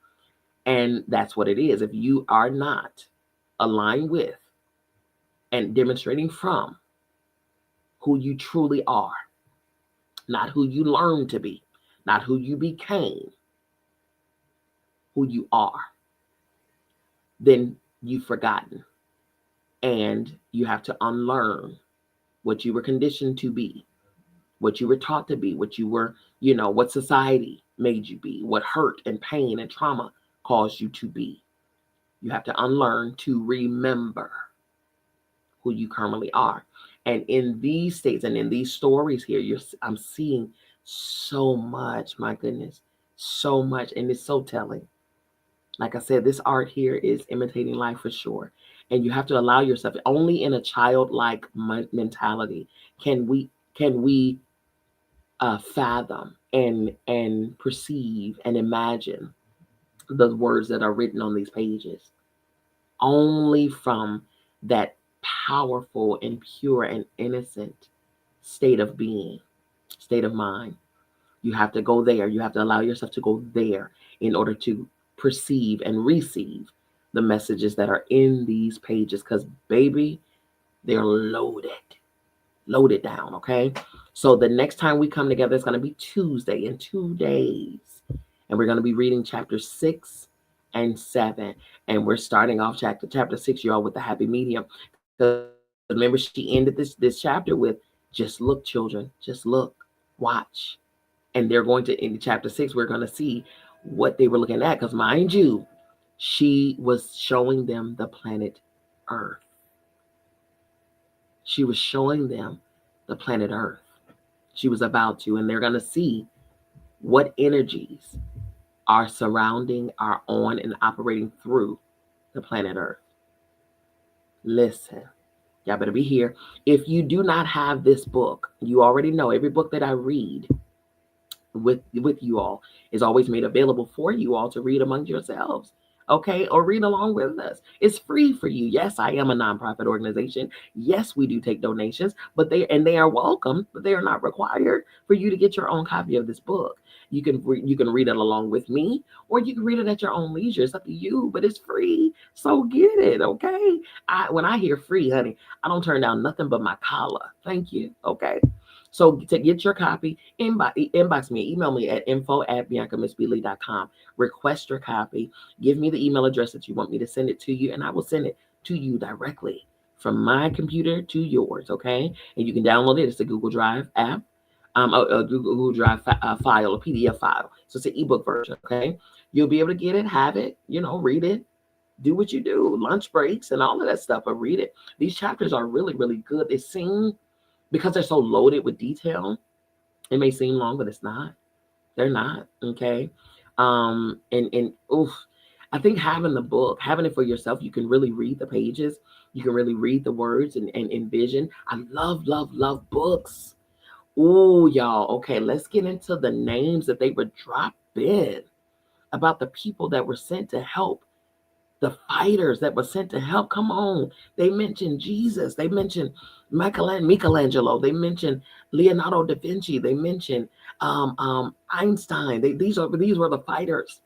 And that's what it is. If you are not aligned with and demonstrating from who you truly are, not who you learned to be, not who you became, who you are, then you've forgotten. And you have to unlearn what you were conditioned to be, what you were taught to be, what you were, what society made you be, what hurt and pain and trauma caused you to be. You have to unlearn to remember who you currently are. And in these states and in these stories here, I'm seeing so much, my goodness, so much. And it's so telling. Like I said, this art here is imitating life for sure. And you have to allow yourself, only in a childlike mentality can we fathom and perceive and imagine the words that are written on these pages. Only from that powerful and pure and innocent state of being, state of mind. You have to go there. You have to allow yourself to go there in order to perceive and receive the messages that are in these pages. Because, baby, they're loaded down. Okay. So the next time we come together, it's going to be Tuesday in 2 days. And we're going to be reading chapter 6 and 7. And we're starting off chapter 6, y'all, with the happy medium. Because remember, she ended this chapter with, just look, children, just look, watch. And they're going to, in chapter 6, we're going to see what they were looking at. Because mind you, she was showing them the planet Earth. She was showing them the planet Earth. She was about to, and they're going to see what energies are surrounding, are on, and operating through the planet Earth. Listen, y'all better be here. If you do not have this book, you already know every book that I read with you all is always made available for you all to read among yourselves. Okay, or read along with us. It's free for you. Yes, I am a nonprofit organization. Yes, we do take donations, but they are welcome, but they are not required for you to get your own copy of this book. You can read it along with me, or you can read it at your own leisure. It's up to you, but it's free. So get it, okay? When I hear free, honey, I don't turn down nothing but my collar. Thank you, okay? So to get your copy, inbox me, email me at info@biancamissbeely.com. Request your copy. Give me the email address that you want me to send it to you, and I will send it to you directly from my computer to yours, okay? And you can download it. It's a Google Drive app, a Google Drive file, a PDF file. So it's an ebook version, okay? You'll be able to get it, have it, read it, do what you do, lunch breaks and all of that stuff, but read it. These chapters are really, really good. They seem, because they're so loaded with detail, it may seem long, but it's not. They're not, okay? And I think having the book, having it for yourself, you can really read the pages. You can really read the words and envision. I love, love, love books. Oh, y'all. Okay, let's get into the names that they were dropping about the people that were sent to help, the fighters that were sent to help. Come on. They mentioned Jesus. They mentioned Michelangelo. They mentioned Leonardo da Vinci. They mentioned Einstein. These were the fighters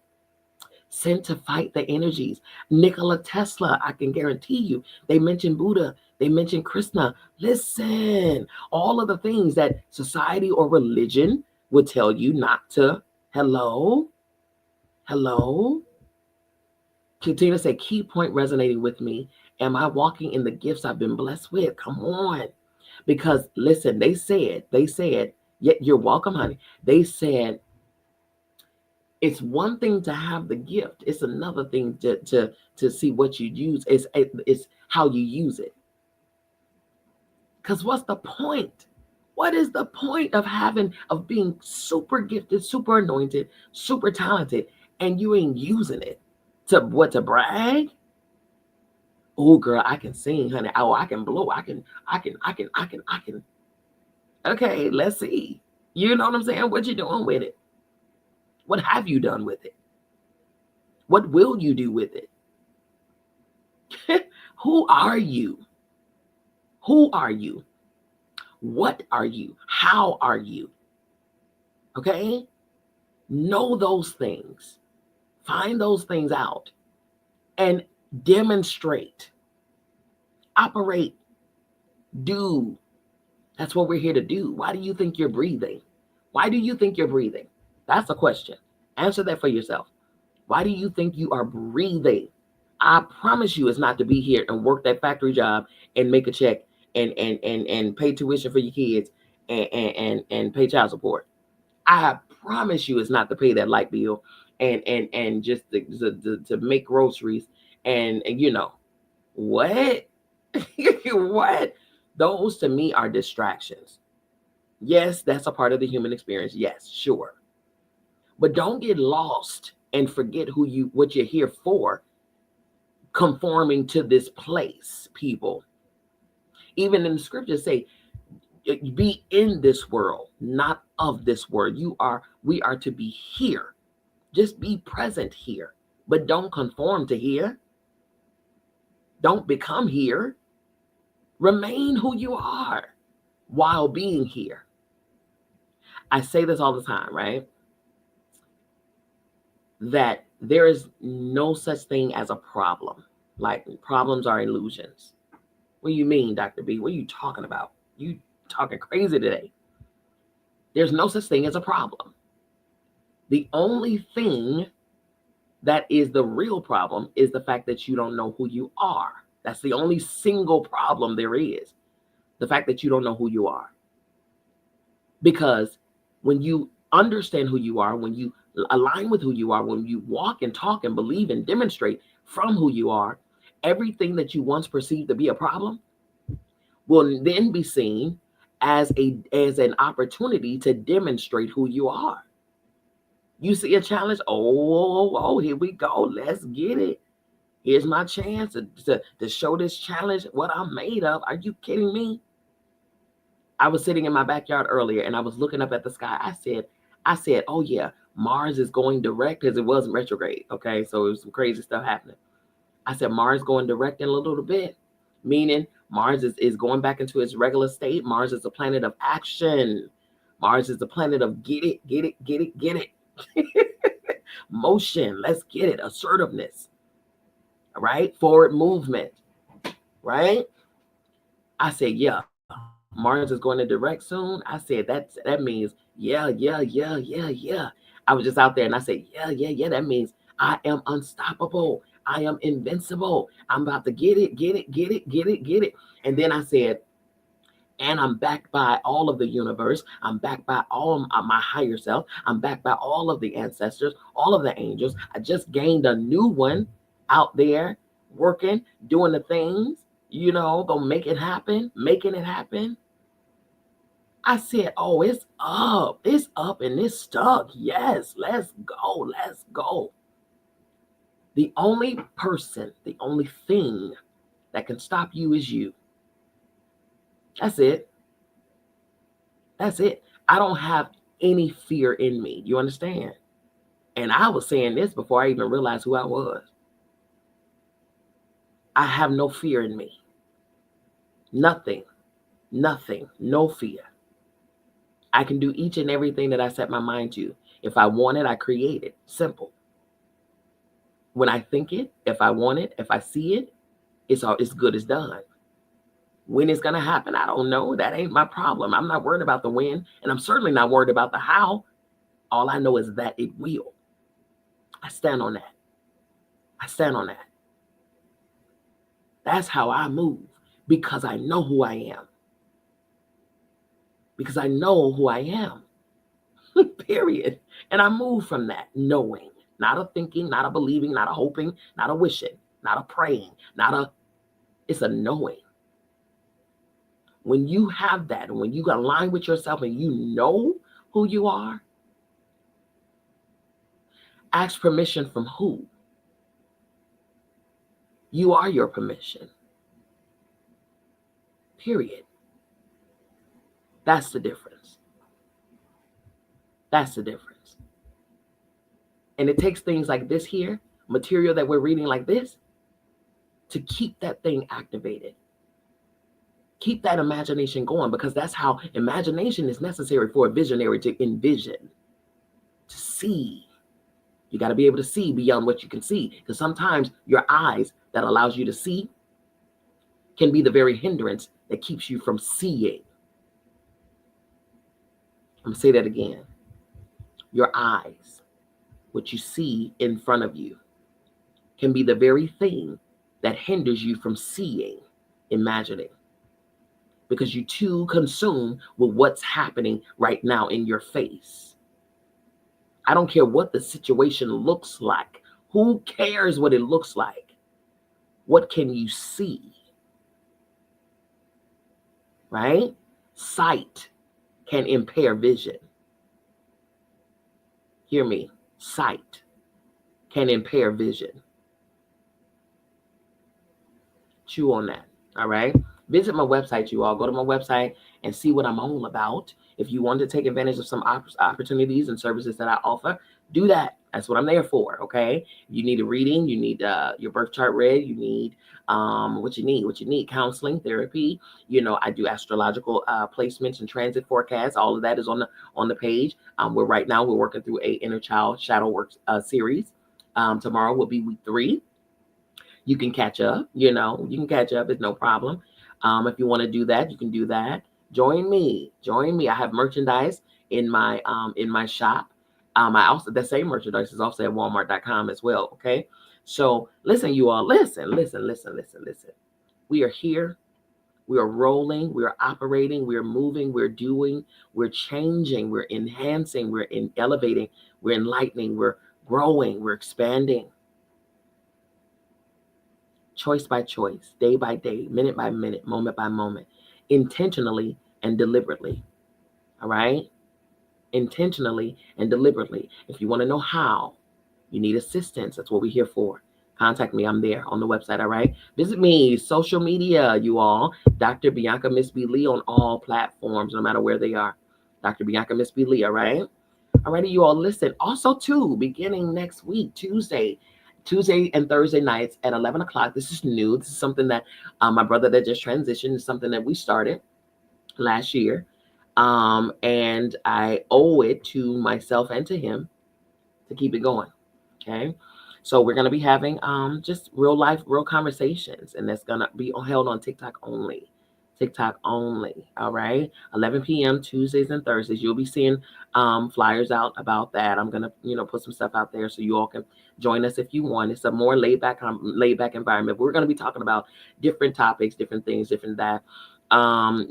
sent to fight the energies. Nikola Tesla, I can guarantee you. They mentioned Buddha. They mentioned Krishna. Listen, all of the things that society or religion would tell you not to. Hello? Continue to say, key point resonating with me. Am I walking in the gifts I've been blessed with? Come on. Because listen, they said, yet you're welcome, honey. They said, it's one thing to have the gift. It's another thing to see what you use. It's how you use it. Because what's the point? What is the point of being super gifted, super anointed, super talented, and you ain't using it? To brag? Oh, girl, I can sing, honey. Oh, I can blow. I can. Okay, let's see. You know what I'm saying? What you doing with it? What have you done with it? What will you do with it? Who are you? Who are you? What are you? How are you? Okay? Know those things. Find those things out and demonstrate. Operate. Do. That's what we're here to do. Why do you think you're breathing? Why do you think you're breathing? That's a question. Answer that for yourself. Why do you think you are breathing? I promise you it's not to be here and work that factory job and make a check and pay tuition for your kids and pay child support. I promise you it's not to pay that light bill and just to make groceries and what? What? Those to me are distractions. Yes, that's a part of the human experience. Yes, sure. But don't get lost and forget what you're here for, conforming to this place, people. Even in the scriptures say, be in this world, not of this world. We are to be here. Just be present here. But don't conform to here. Don't become here. Remain who you are while being here. I say this all the time, right? That there is no such thing as a problem. Like, problems are illusions. What do you mean, Dr. B? What are you talking about? You talking crazy today. There's no such thing as a problem. The only thing that is the real problem is the fact that you don't know who you are. That's the only single problem there is. The fact that you don't know who you are. Because when you understand who you are, when you align with who you are, when you walk and talk and believe and demonstrate from who you are, everything that you once perceived to be a problem will then be seen as an opportunity to demonstrate who you are. You see a challenge, here we go, let's get it. Here's my chance to show this challenge what I'm made of. Are you kidding me? I was sitting in my backyard earlier and I was looking up at the sky. I said, oh yeah, Mars is going direct, because it wasn't retrograde. Okay, so it was some crazy stuff happening. I said, Mars going direct in a little bit, meaning Mars is going back into its regular state. Mars is a planet of action. Mars is the planet of get it, get it, get it, get it. Motion, let's get it. Assertiveness, right? Forward movement, right? I said, yeah, Mars is going to direct soon. I said, that means, yeah. I was just out there and I said, yeah. That means I am unstoppable. I am invincible. I'm about to get it. And then I said, and I'm backed by all of the universe. I'm backed by all of my higher self. I'm backed by all of the ancestors, all of the angels. I just gained a new one out there working, doing the things, gonna make it happen, making it happen. I said, oh, it's up and it's stuck. Yes, let's go. The only person, the only thing that can stop you is you. That's it. I don't have any fear in me. You understand? And I was saying this before I even realized who I was. I have no fear in me. Nothing, no fear. I can do each and everything that I set my mind to. If I want it, I create it. Simple. When I think it, if I want it, if I see it, it's good as done. When it's going to happen, I don't know. That ain't my problem. I'm not worried about the when, and I'm certainly not worried about the how. All I know is that it will. I stand on that. That's how I move, because I know who I am. Period. And I move from that knowing, not a thinking, not a believing, not a hoping, not a wishing, not a praying, it's a knowing. When you have that, and when you align with yourself and you know who you are, ask permission from who? You are your permission. Period. That's the difference. And it takes things like this here, material that we're reading like this, to keep that thing activated. Keep that imagination going, because that's how imagination is necessary for a visionary to envision, to see. You got to be able to see beyond what you can see, because sometimes your eyes that allows you to see can be the very hindrance that keeps you from seeing. I'm going to say that again. Your eyes, what you see in front of you, can be the very thing that hinders you from seeing, imagining. Because you too consumed with what's happening right now in your face. I don't care what the situation looks like. Who cares what it looks like? What can you see? Right? Sight can impair vision. Hear me. Sight can impair vision. Chew on that. All right? Visit my website, you all. Go to my website and see what I'm all about. If you want to take advantage of some opportunities and services that I offer, do that. That's what I'm there for, okay? You need a reading. You need your birth chart read. You need what you need, counseling, therapy. I do astrological placements and transit forecasts. All of that is on the page. We're working through a inner child shadow work series. Tomorrow will be week 3. You can catch up, it's no problem. If you want to do that, you can do that. Join me. I have merchandise in my shop. The same merchandise is also at walmart.com as well. Okay. So listen, you all, listen. We are here. We are rolling. We are operating. We are moving. We're doing. We're changing. We're enhancing. We're elevating. We're enlightening. We're growing. We're expanding. Choice by choice, day by day, minute by minute, moment by moment, intentionally and deliberately. All right? Intentionally and deliberately. If you want to know how, you need assistance. That's what we're here for. Contact me. I'm there on the website. All right? Visit me, social media, you all. Dr. Bianca Miss B. Lee on all platforms, no matter where they are. Dr. Bianca Miss B. Lee, all right? All righty, you all, listen. Also, too, beginning next week, Tuesday and Thursday nights at 11 o'clock. This is new. This is something that my brother that just transitioned is something that we started last year. And I owe it to myself and to him to keep it going. Okay. So we're going to be having just real life, real conversations, and that's going to be held on TikTok only. TikTok only. All right. 11 p.m. Tuesdays and Thursdays. You'll be seeing flyers out about that. I'm going to, put some stuff out there so you all can join us if you want. It's a more laid back environment. We're going to be talking about different topics, different things, different that, and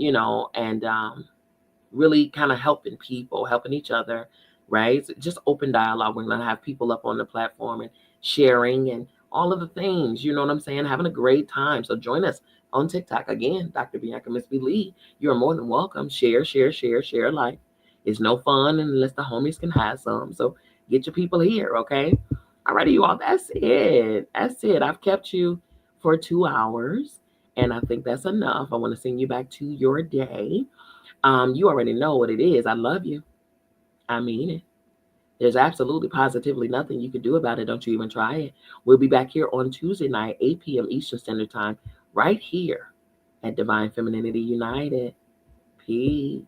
really kind of helping people, helping each other, right? So just open dialogue. We're going to have people up on the platform and sharing and all of the things, you know what I'm saying? Having a great time. So join us on TikTok. Again, Dr. Bianca Miss B. Lee. You're more than welcome. Share life. It's no fun unless the homies can have some. So get your people here, okay? Alrighty, you all. That's it. That's it. I've kept you for 2 hours, and I think that's enough. I want to send you back to your day. You already know what it is. I love you. I mean it. There's absolutely positively nothing you can do about it. Don't you even try it. We'll be back here on Tuesday night, 8 p.m. Eastern Standard Time, right here at Divine Femininity United. Peace.